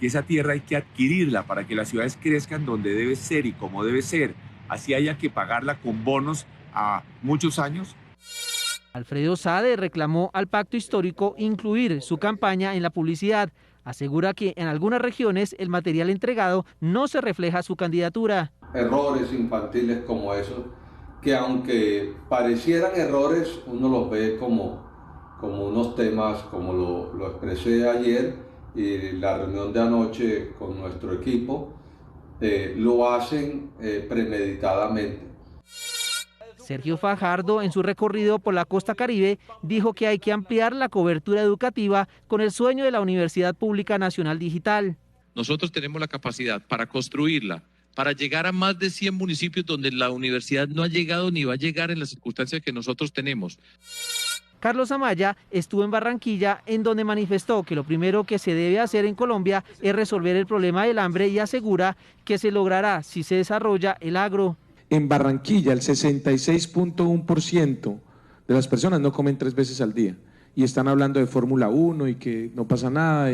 que esa tierra hay que adquirirla para que las ciudades crezcan donde debe ser y como debe ser, así haya que pagarla con bonos a muchos años. Alfredo Sade reclamó al pacto histórico incluir su campaña en la publicidad. Asegura que en algunas regiones el material entregado no se refleja su candidatura. Errores infantiles como esos, que aunque parecieran errores, uno los ve como unos temas, como lo expresé ayer y la reunión de anoche con nuestro equipo, lo hacen premeditadamente. Sergio Fajardo, en su recorrido por la costa Caribe, dijo que hay que ampliar la cobertura educativa con el sueño de la Universidad Pública Nacional Digital. Nosotros tenemos la capacidad para construirla, para llegar a más de 100 municipios donde la universidad no ha llegado ni va a llegar en las circunstancias que nosotros tenemos. Carlos Amaya estuvo en Barranquilla, en donde manifestó que lo primero que se debe hacer en Colombia es resolver el problema del hambre y asegura que se logrará si se desarrolla el agro. En Barranquilla, el 66.1% de las personas no comen 3 veces al día. Y están hablando de Fórmula 1 y que no pasa nada.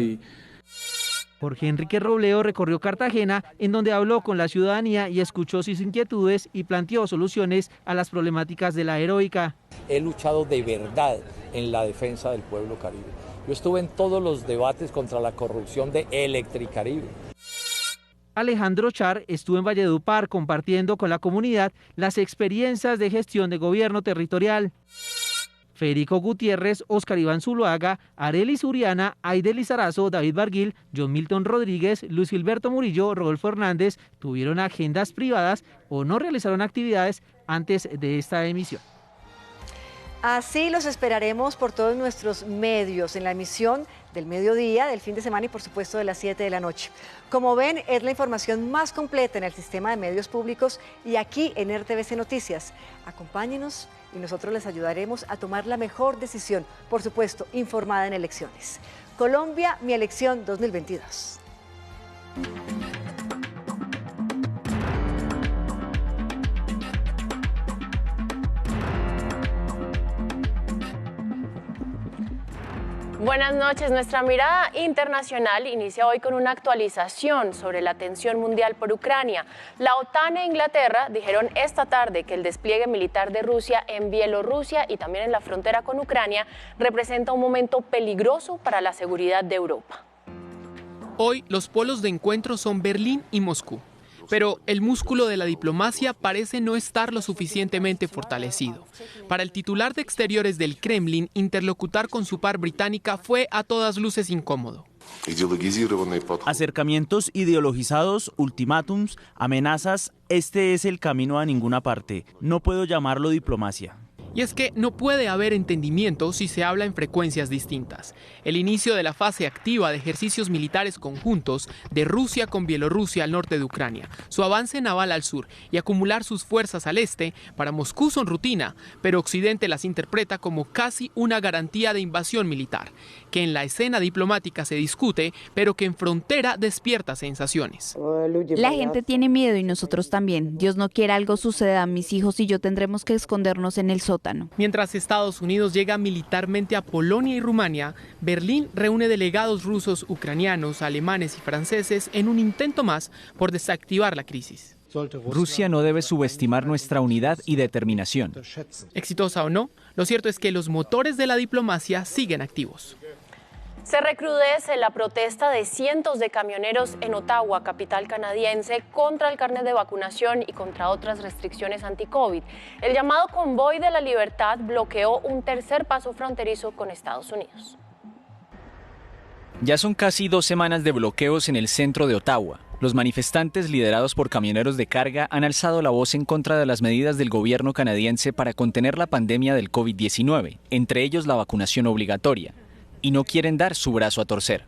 Jorge Enrique Robledo recorrió Cartagena, en donde habló con la ciudadanía y escuchó sus inquietudes y planteó soluciones a las problemáticas de la Heroica. He luchado de verdad en la defensa del pueblo caribe. Yo estuve en todos los debates contra la corrupción de Electricaribe. Alejandro Char estuvo en Valledupar compartiendo con la comunidad las experiencias de gestión de gobierno territorial. Federico Gutiérrez, Oscar Iván Zuluaga, Arelis Uriana, Aide Lizarazo, David Barguil, John Milton Rodríguez, Luis Gilberto Murillo, Rodolfo Hernández tuvieron agendas privadas o no realizaron actividades antes de esta emisión. Así los esperaremos por todos nuestros medios en la emisión del mediodía, del fin de semana y por supuesto de las 7 de la noche. Como ven, es la información más completa en el sistema de medios públicos y aquí en RTVC Noticias. Acompáñenos y nosotros les ayudaremos a tomar la mejor decisión, por supuesto, informada en elecciones. Colombia, mi elección 2022. Buenas noches. Nuestra mirada internacional inicia hoy con una actualización sobre la tensión mundial por Ucrania. La OTAN e Inglaterra dijeron esta tarde que el despliegue militar de Rusia en Bielorrusia y también en la frontera con Ucrania representa un momento peligroso para la seguridad de Europa. Hoy los polos de encuentro son Berlín y Moscú. Pero el músculo de la diplomacia parece no estar lo suficientemente fortalecido. Para el titular de Exteriores del Kremlin, interlocutar con su par británica fue a todas luces incómodo. Acercamientos ideologizados, ultimátums, amenazas, este es el camino a ninguna parte. No puedo llamarlo diplomacia. Y es que no puede haber entendimiento si se habla en frecuencias distintas. El inicio de la fase activa de ejercicios militares conjuntos de Rusia con Bielorrusia al norte de Ucrania, su avance naval al sur y acumular sus fuerzas al este, para Moscú son rutina, pero Occidente las interpreta como casi una garantía de invasión militar, que en la escena diplomática se discute, pero que en frontera despierta sensaciones. La gente tiene miedo y nosotros también. Dios no quiera algo suceda, mis hijos y yo tendremos que escondernos en el sótano. Mientras Estados Unidos llega militarmente a Polonia y Rumania, Berlín reúne delegados rusos, ucranianos, alemanes y franceses en un intento más por desactivar la crisis. Rusia no debe subestimar nuestra unidad y determinación. Exitosa o no, lo cierto es que los motores de la diplomacia siguen activos. Se recrudece la protesta de cientos de camioneros en Ottawa, capital canadiense, contra el carnet de vacunación y contra otras restricciones anti-COVID. El llamado Convoy de la Libertad bloqueó un tercer paso fronterizo con Estados Unidos. Ya son casi 2 semanas de bloqueos en el centro de Ottawa. Los manifestantes liderados por camioneros de carga han alzado la voz en contra de las medidas del gobierno canadiense para contener la pandemia del COVID-19, entre ellos la vacunación obligatoria, y no quieren dar su brazo a torcer.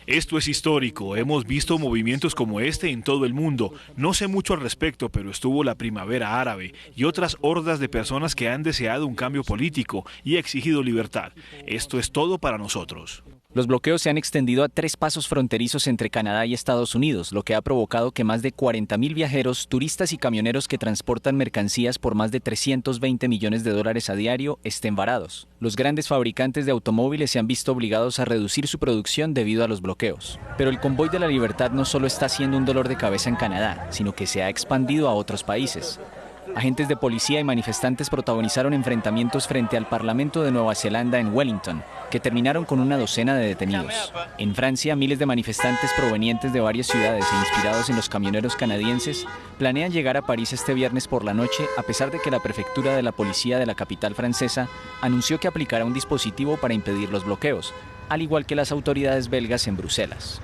Esto es histórico, hemos visto movimientos como este en todo el mundo. No sé mucho al respecto, pero estuvo la primavera árabe y otras hordas de personas que han deseado un cambio político y exigido libertad. Esto es todo para nosotros. Los bloqueos se han extendido a 3 pasos fronterizos entre Canadá y Estados Unidos, lo que ha provocado que más de 40.000 viajeros, turistas y camioneros que transportan mercancías por más de $320 millones a diario estén varados. Los grandes fabricantes de automóviles se han visto obligados a reducir su producción debido a los bloqueos. Pero el Convoy de la Libertad no solo está siendo un dolor de cabeza en Canadá, sino que se ha expandido a otros países. Agentes de policía y manifestantes protagonizaron enfrentamientos frente al Parlamento de Nueva Zelanda en Wellington, que terminaron con una docena de detenidos. En Francia, miles de manifestantes provenientes de varias ciudades e inspirados en los camioneros canadienses planean llegar a París este viernes por la noche, a pesar de que la prefectura de la policía de la capital francesa anunció que aplicará un dispositivo para impedir los bloqueos, al igual que las autoridades belgas en Bruselas.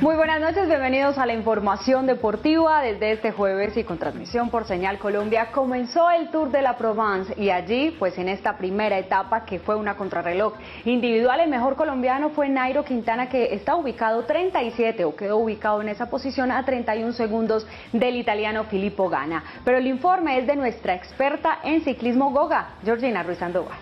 Muy buenas noches, bienvenidos a la información deportiva. Desde este jueves y con transmisión por Señal Colombia comenzó el Tour de la Provence y allí, pues en esta primera etapa que fue una contrarreloj individual, el mejor colombiano fue Nairo Quintana, que está ubicado 37 o quedó ubicado en esa posición a 31 segundos del italiano Filippo Ganna. Pero el informe es de nuestra experta en ciclismo Goga, Georgina Ruiz Sandoval.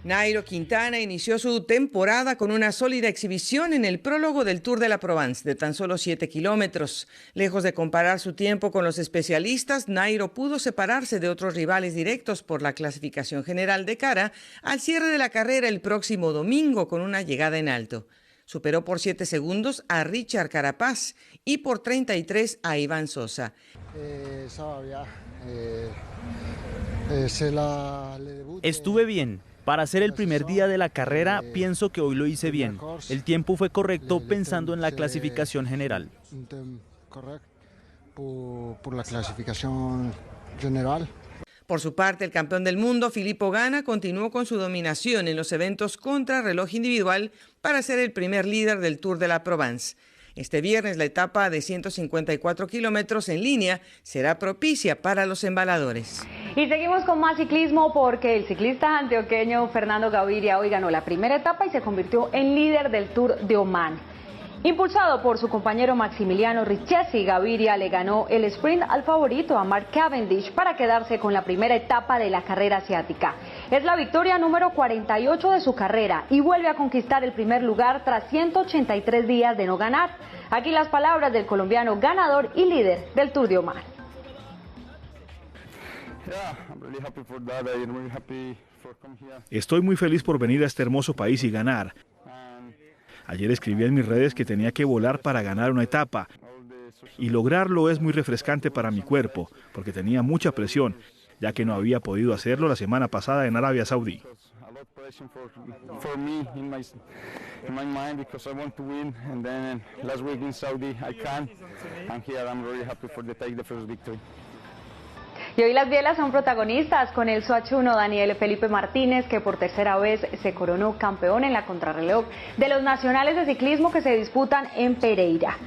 Nairo Quintana inició su temporada con una sólida exhibición en el prólogo del Tour de la Provence de tan solo 7 kilómetros. Lejos de comparar su tiempo con los especialistas, Nairo pudo separarse de otros rivales directos por la clasificación general de cara al cierre de la carrera el próximo domingo con una llegada en alto. Superó por 7 segundos a Richard Carapaz y por 33 a Iván Sosa. Estuve bien. Para ser el primer día de la carrera, pienso que hoy lo hice bien. El tiempo fue correcto pensando en la clasificación general. Por la clasificación general. Por su parte, el campeón del mundo, Filippo Ganna, continuó con su dominación en los eventos contrarreloj individual para ser el primer líder del Tour de la Provence. Este viernes, la etapa de 154 kilómetros en línea será propicia para los embaladores. Y seguimos con más ciclismo porque el ciclista antioqueño Fernando Gaviria hoy ganó la primera etapa y se convirtió en líder del Tour de Omán. Impulsado por su compañero Maximiliano Richesi, Gaviria le ganó el sprint al favorito, a Mark Cavendish, para quedarse con la primera etapa de la carrera asiática. Es la victoria número 48 de su carrera y vuelve a conquistar el primer lugar tras 183 días de no ganar. Aquí las palabras del colombiano ganador y líder del Tour de Omán. Estoy muy feliz por venir a este hermoso país y ganar. Ayer escribí en mis redes que tenía que volar para ganar una etapa y lograrlo es muy refrescante para mi cuerpo porque tenía mucha presión ya que no había podido hacerlo la semana pasada en Arabia Saudí. Y hoy las bielas son protagonistas con el Soachuno Daniel Felipe Martínez, que por tercera vez se coronó campeón en la contrarreloj de los nacionales de ciclismo que se disputan en Pereira.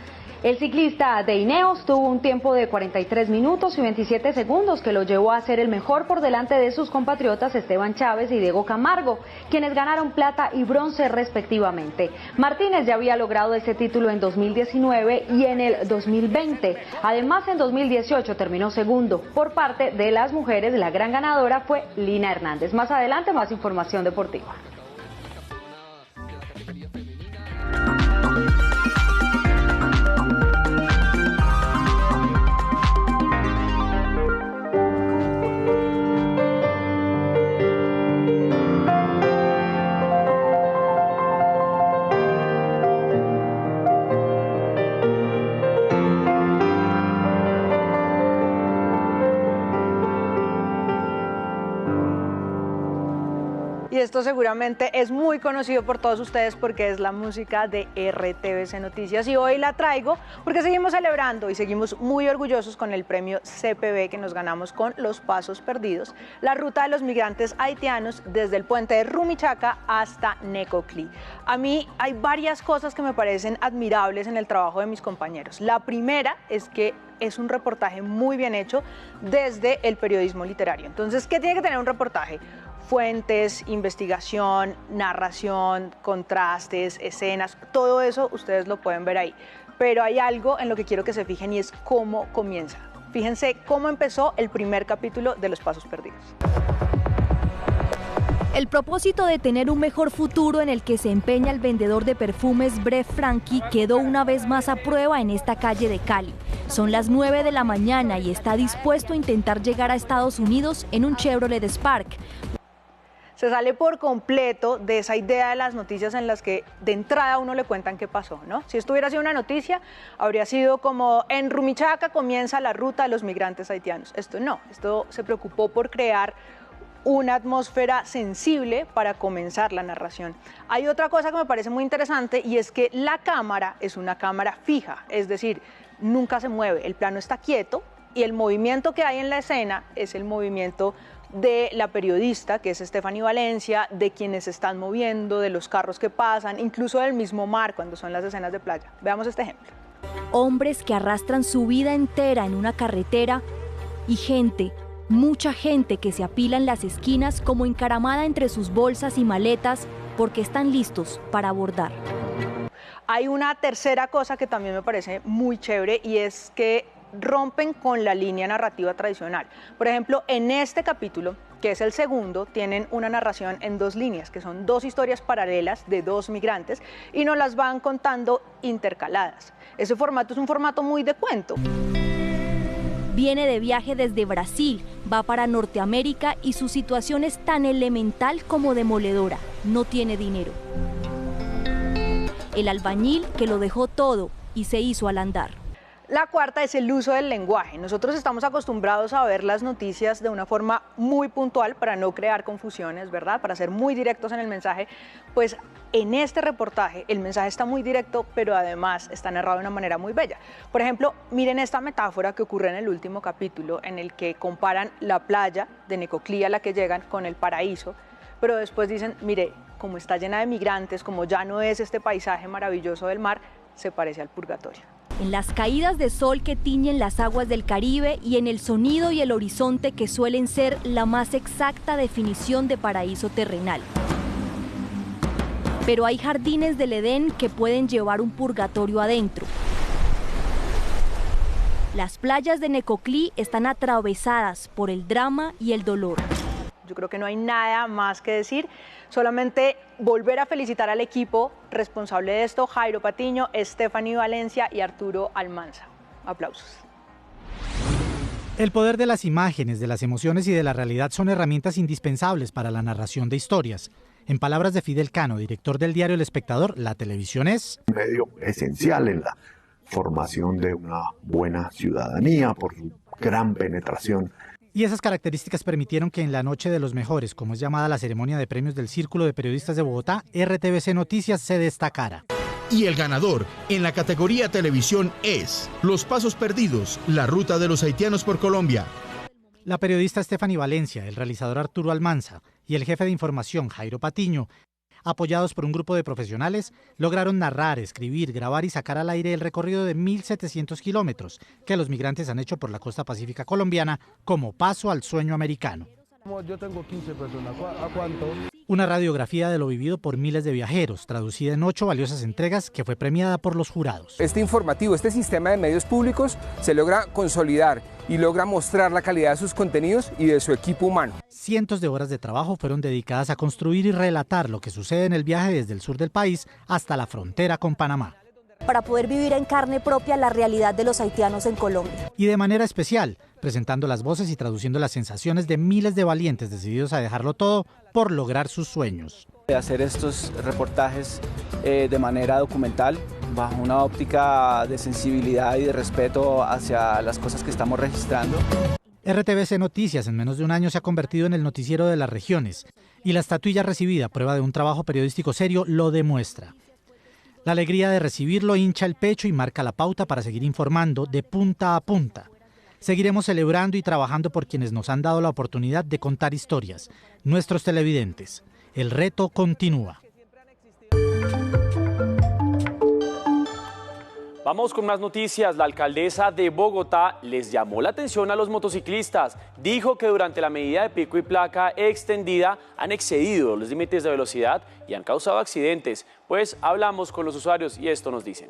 El ciclista de Ineos tuvo un tiempo de 43 minutos y 27 segundos que lo llevó a ser el mejor por delante de sus compatriotas Esteban Chávez y Diego Camargo, quienes ganaron plata y bronce respectivamente. Martínez ya había logrado este título en 2019 y en el 2020. Además, en 2018 terminó segundo. Por parte de las mujeres, la gran ganadora fue Lina Hernández. Más adelante, más información deportiva. Y esto seguramente es muy conocido por todos ustedes porque es la música de RTVC Noticias. Y hoy la traigo porque seguimos celebrando y seguimos muy orgullosos con el premio CPB que nos ganamos con Los Pasos Perdidos, la ruta de los migrantes haitianos desde el puente de Rumichaca hasta Necoclí. A mí hay varias cosas que me parecen admirables en el trabajo de mis compañeros. La primera es que es un reportaje muy bien hecho desde el periodismo literario. Entonces, ¿qué tiene que tener un reportaje? Fuentes, investigación, narración, contrastes, escenas, todo eso ustedes lo pueden ver ahí. Pero hay algo en lo que quiero que se fijen y es cómo comienza. Fíjense cómo empezó el primer capítulo de Los Pasos Perdidos. El propósito de tener un mejor futuro en el que se empeña el vendedor de perfumes Bref Franky quedó una vez más a prueba en esta calle de Cali. Son las 9 de la mañana y está dispuesto a intentar llegar a Estados Unidos en un Chevrolet Spark. Se sale por completo de esa idea de las noticias en las que de entrada a uno le cuentan qué pasó, ¿no? Si esto hubiera sido una noticia, habría sido como en Rumichaca comienza la ruta de los migrantes haitianos. Esto no, esto se preocupó por crear una atmósfera sensible para comenzar la narración. Hay otra cosa que me parece muy interesante y es que la cámara es una cámara fija, es decir, nunca se mueve, el plano está quieto y el movimiento que hay en la escena es el movimiento de la periodista, que es Stephanie Valencia, de quienes se están moviendo, de los carros que pasan, incluso del mismo mar cuando son las escenas de playa. Veamos este ejemplo. Hombres que arrastran su vida entera en una carretera y gente, mucha gente que se apila en las esquinas como encaramada entre sus bolsas y maletas porque están listos para abordar. Hay una tercera cosa que también me parece muy chévere y es que rompen con la línea narrativa tradicional. Por ejemplo, en este capítulo que es el segundo, tienen una narración en 2 líneas, que son 2 historias paralelas de 2 migrantes y nos las van contando intercaladas. Ese formato es un formato muy de cuento. Viene de viaje desde Brasil, va para Norteamérica y su situación es tan elemental como demoledora. No tiene dinero. El albañil que lo dejó todo y se hizo al andar. La cuarta es el uso del lenguaje. Nosotros estamos acostumbrados a ver las noticias de una forma muy puntual para no crear confusiones, ¿verdad? Para ser muy directos en el mensaje. Pues en este reportaje el mensaje está muy directo, pero además está narrado de una manera muy bella. Por ejemplo, miren esta metáfora que ocurre en el último capítulo, en el que comparan la playa de Necoclí a la que llegan con el paraíso, pero después dicen, mire, como está llena de migrantes, como ya no es este paisaje maravilloso del mar, se parece al purgatorio. En las caídas de sol que tiñen las aguas del Caribe y en el sonido y el horizonte que suelen ser la más exacta definición de paraíso terrenal. Pero hay jardines del Edén que pueden llevar un purgatorio adentro. Las playas de Necoclí están atravesadas por el drama y el dolor. Yo creo que no hay nada más que decir, solamente volver a felicitar al equipo responsable de esto, Jairo Patiño, Stephanie Valencia y Arturo Almanza. Aplausos. El poder de las imágenes, de las emociones y de la realidad son herramientas indispensables para la narración de historias. En palabras de Fidel Cano, director del diario El Espectador, la televisión es un medio esencial en la formación de una buena ciudadanía por su gran penetración. Y esas características permitieron que en la Noche de los Mejores, como es llamada la ceremonia de premios del Círculo de Periodistas de Bogotá, RTVC Noticias se destacara. Y el ganador en la categoría televisión es Los Pasos Perdidos, la ruta de los haitianos por Colombia. La periodista Stephanie Valencia, el realizador Arturo Almanza y el jefe de información Jairo Patiño, apoyados por un grupo de profesionales, lograron narrar, escribir, grabar y sacar al aire el recorrido de 1.700 kilómetros que los migrantes han hecho por la costa pacífica colombiana como paso al sueño americano. Yo tengo 15 personas, ¿a cuánto? Una radiografía de lo vivido por miles de viajeros, traducida en 8 valiosas entregas que fue premiada por los jurados. Este informativo, este sistema de medios públicos se logra consolidar y logra mostrar la calidad de sus contenidos y de su equipo humano. Cientos de horas de trabajo fueron dedicadas a construir y relatar lo que sucede en el viaje desde el sur del país hasta la frontera con Panamá. Para poder vivir en carne propia la realidad de los haitianos en Colombia. Y de manera especial, presentando las voces y traduciendo las sensaciones de miles de valientes decididos a dejarlo todo por lograr sus sueños. De hacer estos reportajes de manera documental, bajo una óptica de sensibilidad y de respeto hacia las cosas que estamos registrando. RTVC Noticias en menos de un año se ha convertido en el noticiero de las regiones y la estatuilla recibida, prueba de un trabajo periodístico serio, lo demuestra. La alegría de recibirlo hincha el pecho y marca la pauta para seguir informando de punta a punta. Seguiremos celebrando y trabajando por quienes nos han dado la oportunidad de contar historias, nuestros televidentes. El reto continúa. Vamos con más noticias. La alcaldesa de Bogotá les llamó la atención a los motociclistas. Dijo que durante la medida de pico y placa extendida han excedido los límites de velocidad y han causado accidentes. Pues hablamos con los usuarios y esto nos dicen.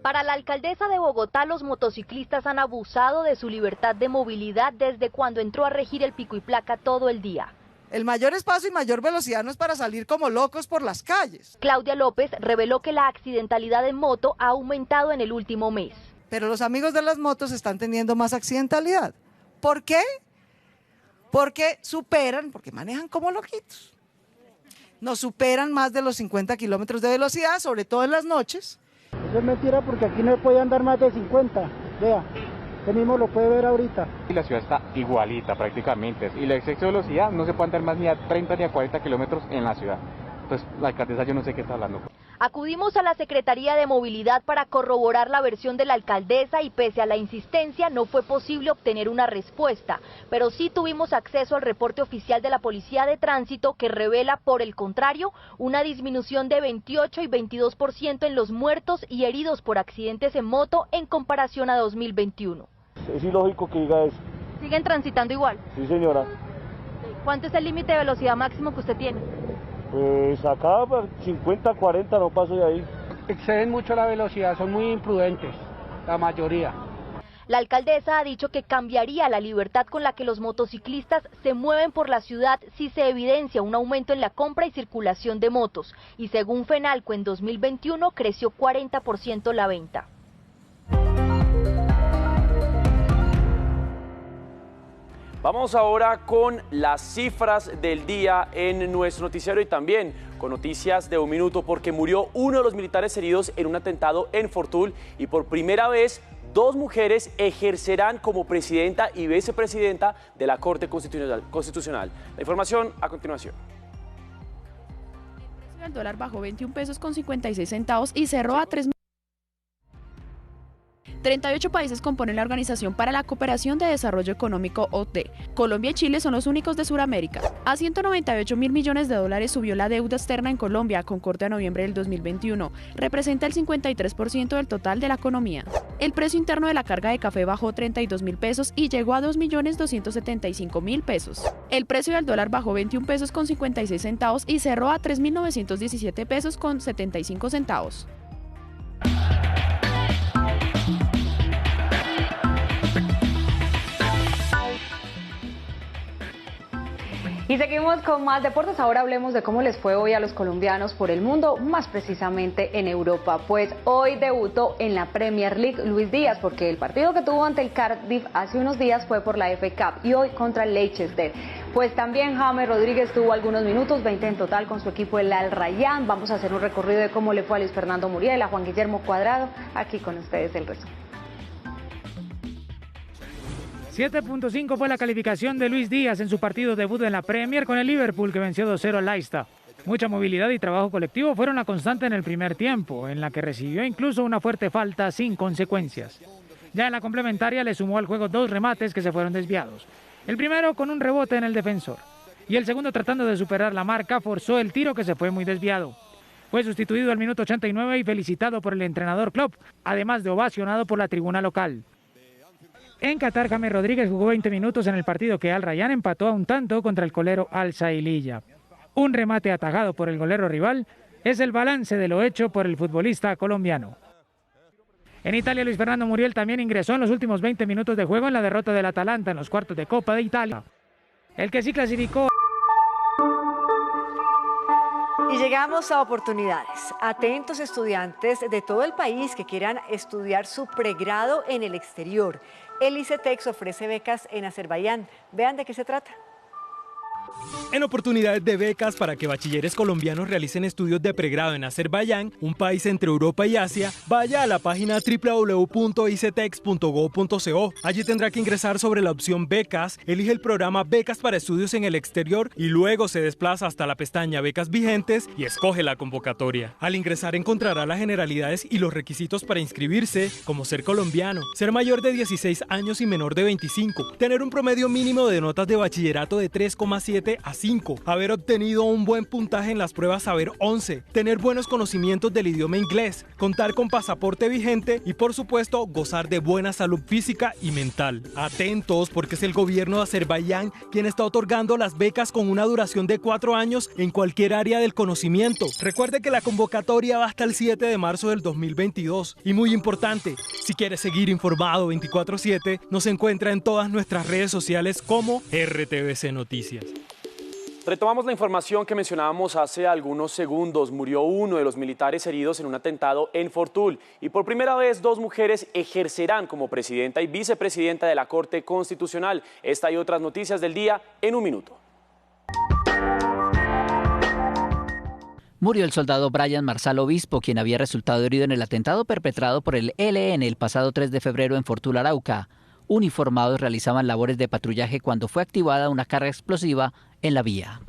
Para la alcaldesa de Bogotá, los motociclistas han abusado de su libertad de movilidad desde cuando entró a regir el pico y placa todo el día. El mayor espacio y mayor velocidad no es para salir como locos por las calles. Claudia López reveló que la accidentalidad en moto ha aumentado en el último mes. Pero los amigos de las motos están teniendo más accidentalidad. ¿Por qué? Porque manejan como loquitos. Nos superan más de los 50 kilómetros de velocidad, sobre todo en las noches. Eso es mentira porque aquí no puede andar más de 50, vea. Usted mismo lo puede ver ahorita. Y la ciudad está igualita prácticamente. Y la exceso de velocidad no se puede andar más ni a 30 ni a 40 kilómetros en la ciudad. Entonces la alcaldesa yo no sé qué está hablando. Acudimos a la Secretaría de Movilidad para corroborar la versión de la alcaldesa y pese a la insistencia no fue posible obtener una respuesta. Pero sí tuvimos acceso al reporte oficial de la Policía de Tránsito que revela, por el contrario, una disminución de 28 y 22% en los muertos y heridos por accidentes en moto en comparación a 2021. Es ilógico que diga eso. ¿Siguen transitando igual? Sí, señora. ¿Cuánto es el límite de velocidad máximo que usted tiene? Pues acá 50, 40 no paso de ahí. Exceden mucho la velocidad, son muy imprudentes, la mayoría. La alcaldesa ha dicho que cambiaría la libertad con la que los motociclistas se mueven por la ciudad si se evidencia un aumento en la compra y circulación de motos. Y según Fenalco, en 2021 creció 40% la venta. Vamos ahora con las cifras del día en nuestro noticiario y también con noticias de un minuto, porque murió uno de los militares heridos en un atentado en Fortul y por primera vez 2 mujeres ejercerán como presidenta y vicepresidenta de la Corte Constitucional. La información a continuación. El dólar bajó 21 pesos con 56 centavos y cerró a 3.000. 38 países componen la Organización para la Cooperación de Desarrollo Económico OCDE. Colombia y Chile son los únicos de Sudamérica. A 198.000 millones de dólares subió la deuda externa en Colombia con corte a noviembre del 2021. Representa el 53% del total de la economía. El precio interno de la carga de café bajó 32.000 pesos y llegó a 2.275.000 pesos. El precio del dólar bajó 21 pesos con 56 centavos y cerró a 3.917 pesos con 75 centavos. Y seguimos con más deportes. Ahora hablemos de cómo les fue hoy a los colombianos por el mundo, más precisamente en Europa. Pues hoy debutó en la Premier League Luis Díaz, porque el partido que tuvo ante el Cardiff hace unos días fue por la FA Cup y hoy contra el Leicester. Pues también James Rodríguez tuvo algunos minutos, 20 en total con su equipo el Al Rayyan. Vamos a hacer un recorrido de cómo le fue a Luis Fernando Muriel, a Juan Guillermo Cuadrado. Aquí con ustedes el resumen. 7.5 fue la calificación de Luis Díaz en su partido debut en la Premier con el Liverpool, que venció 2-0 al Leicester. Mucha movilidad y trabajo colectivo fueron la constante en el primer tiempo, en la que recibió incluso una fuerte falta sin consecuencias. Ya en la complementaria le sumó al juego 2 remates que se fueron desviados. El primero con un rebote en el defensor y el segundo, tratando de superar la marca, forzó el tiro que se fue muy desviado. Fue sustituido al minuto 89 y felicitado por el entrenador Klopp, además de ovacionado por la tribuna local. En Qatar, James Rodríguez jugó 20 minutos en el partido que Al Rayyan empató a un tanto contra el colero Al Sailiyah. Un remate atajado por el golero rival es el balance de lo hecho por el futbolista colombiano. En Italia, Luis Fernando Muriel también ingresó en los últimos 20 minutos de juego en la derrota del Atalanta en los cuartos de Copa de Italia. El que sí clasificó. Y llegamos a oportunidades. Atentos estudiantes de todo el país que quieran estudiar su pregrado en el exterior. El ICETEX ofrece becas en Azerbaiyán. Vean de qué se trata. En oportunidades de becas para que bachilleres colombianos realicen estudios de pregrado en Azerbaiyán, un país entre Europa y Asia, vaya a la página www.icetex.go.co. Allí tendrá que ingresar sobre la opción becas, elige el programa Becas para Estudios en el Exterior y luego se desplaza hasta la pestaña Becas Vigentes y escoge la convocatoria. Al ingresar encontrará las generalidades y los requisitos para inscribirse, como ser colombiano, ser mayor de 16 años y menor de 25, tener un promedio mínimo de notas de bachillerato de 3,7 a 5, haber obtenido un buen puntaje en las pruebas Saber 11, tener buenos conocimientos del idioma inglés, contar con pasaporte vigente y por supuesto gozar de buena salud física y mental. Atentos, porque es el gobierno de Azerbaiyán quien está otorgando las becas con una duración de 4 años en cualquier área del conocimiento. Recuerde que la convocatoria va hasta el 7 de marzo del 2022 y muy importante, si quiere seguir informado 24/7, nos encuentra en todas nuestras redes sociales como RTVC Noticias. Retomamos la información que mencionábamos hace algunos segundos. Murió uno de los militares heridos en un atentado en Fortul y por primera vez 2 mujeres ejercerán como presidenta y vicepresidenta de la Corte Constitucional. Esta y otras noticias del día en un minuto. Murió el soldado Brian Marsal Obispo, quien había resultado herido en el atentado perpetrado por el ELN el pasado 3 de febrero en Fortul, Arauca. Uniformados realizaban labores de patrullaje cuando fue activada una carga explosiva en la vía.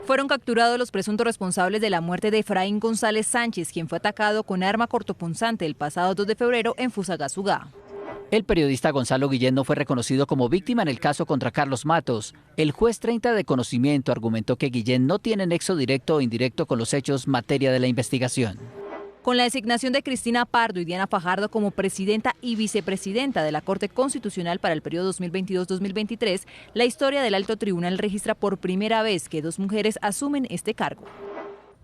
Fueron capturados los presuntos responsables de la muerte de Efraín González Sánchez, quien fue atacado con arma cortopunzante el pasado 2 de febrero en Fusagasugá. El periodista Gonzalo Guillén no fue reconocido como víctima en el caso contra Carlos Matos. El juez 30 de conocimiento argumentó que Guillén no tiene nexo directo o indirecto con los hechos materia de la investigación. Con la designación de Cristina Pardo y Diana Fajardo como presidenta y vicepresidenta de la Corte Constitucional para el periodo 2022-2023, la historia del Alto Tribunal registra por primera vez que 2 mujeres asumen este cargo.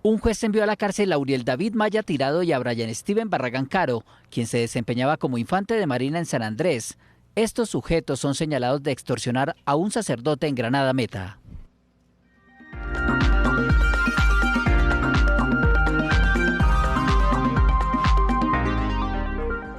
Un juez envió a la cárcel a Uriel David Maya Tirado y a Brian Steven Barragán Caro, quien se desempeñaba como infante de marina en San Andrés. Estos sujetos son señalados de extorsionar a un sacerdote en Granada Meta.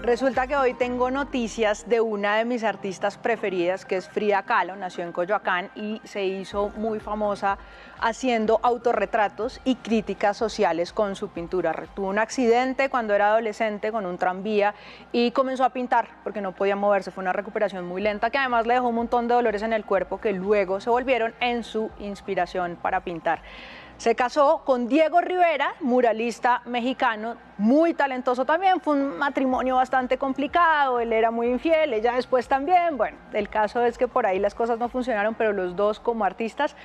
Resulta que hoy tengo noticias de una de mis artistas preferidas, que es Frida Kahlo. Nació en Coyoacán y se hizo muy famosa haciendo autorretratos y críticas sociales con su pintura. Tuvo un accidente cuando era adolescente con un tranvía y comenzó a pintar porque no podía moverse. Fue una recuperación muy lenta que además le dejó un montón de dolores en el cuerpo que luego se volvieron en su inspiración para pintar. Se casó con Diego Rivera, muralista mexicano, muy talentoso también. Fue un matrimonio bastante complicado, él era muy infiel, ella después también. Bueno, el caso es que por ahí las cosas no funcionaron, pero los dos como artistas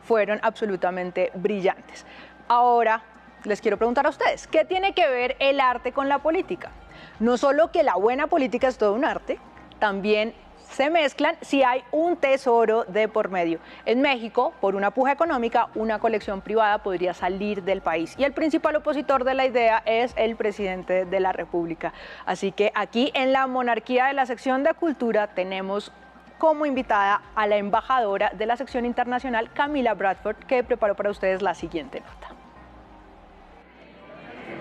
fueron absolutamente brillantes. Ahora les quiero preguntar a ustedes, ¿qué tiene que ver el arte con la política? No solo que la buena política es todo un arte, también se mezclan si hay un tesoro de por medio. En México, por una puja económica, una colección privada podría salir del país y el principal opositor de la idea es el presidente de la República. Así que aquí en la monarquía de la sección de cultura tenemos como invitada a la embajadora de la sección internacional, Camila Bradford, que preparó para ustedes la siguiente nota.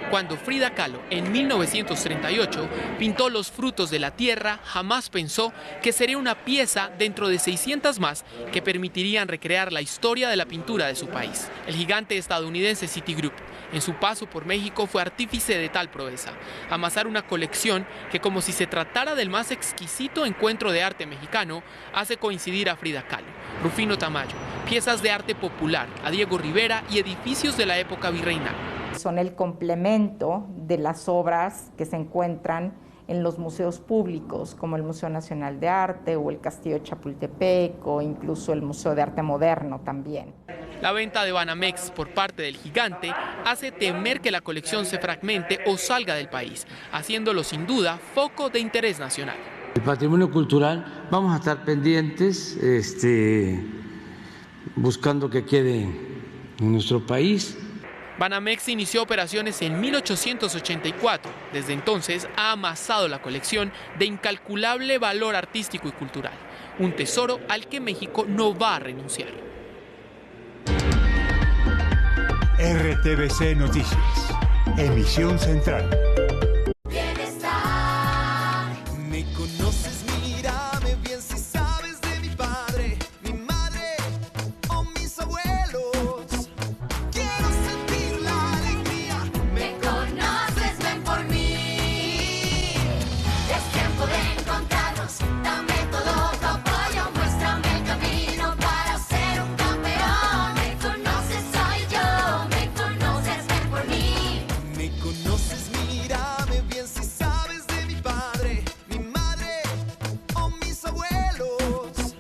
Cuando Frida Kahlo, en 1938, pintó Los frutos de la tierra, jamás pensó que sería una pieza dentro de 600 más que permitirían recrear la historia de la pintura de su país. El gigante estadounidense Citigroup, en su paso por México, fue artífice de tal proeza: amasar una colección que, como si se tratara del más exquisito encuentro de arte mexicano, hace coincidir a Frida Kahlo, Rufino Tamayo, piezas de arte popular, a Diego Rivera y edificios de la época virreinal. Son el complemento de las obras que se encuentran en los museos públicos, como el Museo Nacional de Arte o el Castillo de Chapultepec o incluso el Museo de Arte Moderno también. La venta de Banamex por parte del gigante hace temer que la colección se fragmente o salga del país, haciéndolo sin duda foco de interés nacional. El patrimonio cultural, vamos a estar pendientes, buscando que quede en nuestro país. Banamex inició operaciones en 1884. Desde entonces ha amasado la colección de incalculable valor artístico y cultural, un tesoro al que México no va a renunciar. RTBC Noticias, emisión central. Me conoces, mírame bien si sabes de mi padre, mi madre o mis abuelos. Quiero sentir la alegría. Me conoces, ven por mí. Es tiempo de encontrarnos. Dame todo tu apoyo, muéstrame el camino para ser un campeón. Me conoces, soy yo. Me conoces, ven por mí. Me conoces, mírame bien si sabes de mi padre, mi madre o mis abuelos.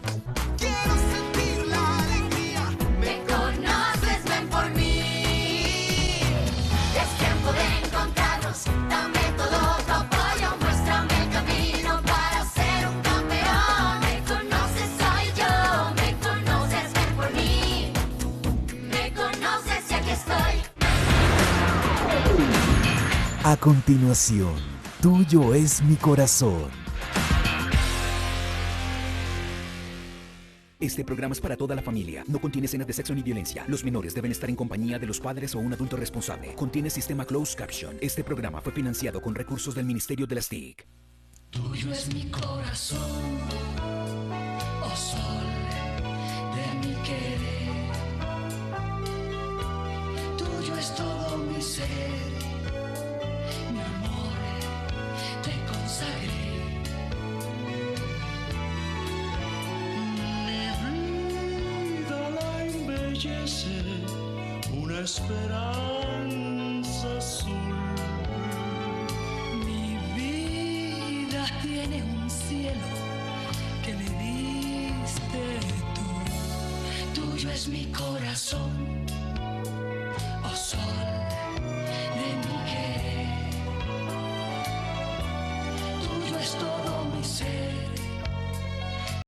Quiero sentir la alegría. Me conoces, ven por mí. Es tiempo de encontrarnos. Dame todo tu apoyo, muéstrame el camino para ser un campeón. Me conoces, soy yo. Me conoces, ven por mí. Me conoces y aquí estoy. A continuación, Tuyo es mi corazón. Este programa es para toda la familia. No contiene escenas de sexo ni violencia. Los menores deben estar en compañía de los padres o un adulto responsable. Contiene sistema closed caption. Este programa fue financiado con recursos del Ministerio de las TIC. Tuyo es mi corazón, oh sol de mi querer. Tuyo es todo mi ser, mi amor, te consagré. Mi vida la embellece una esperanza azul. Mi vida tiene un cielo que me diste tú. Tuyo es mi corazón, oh sol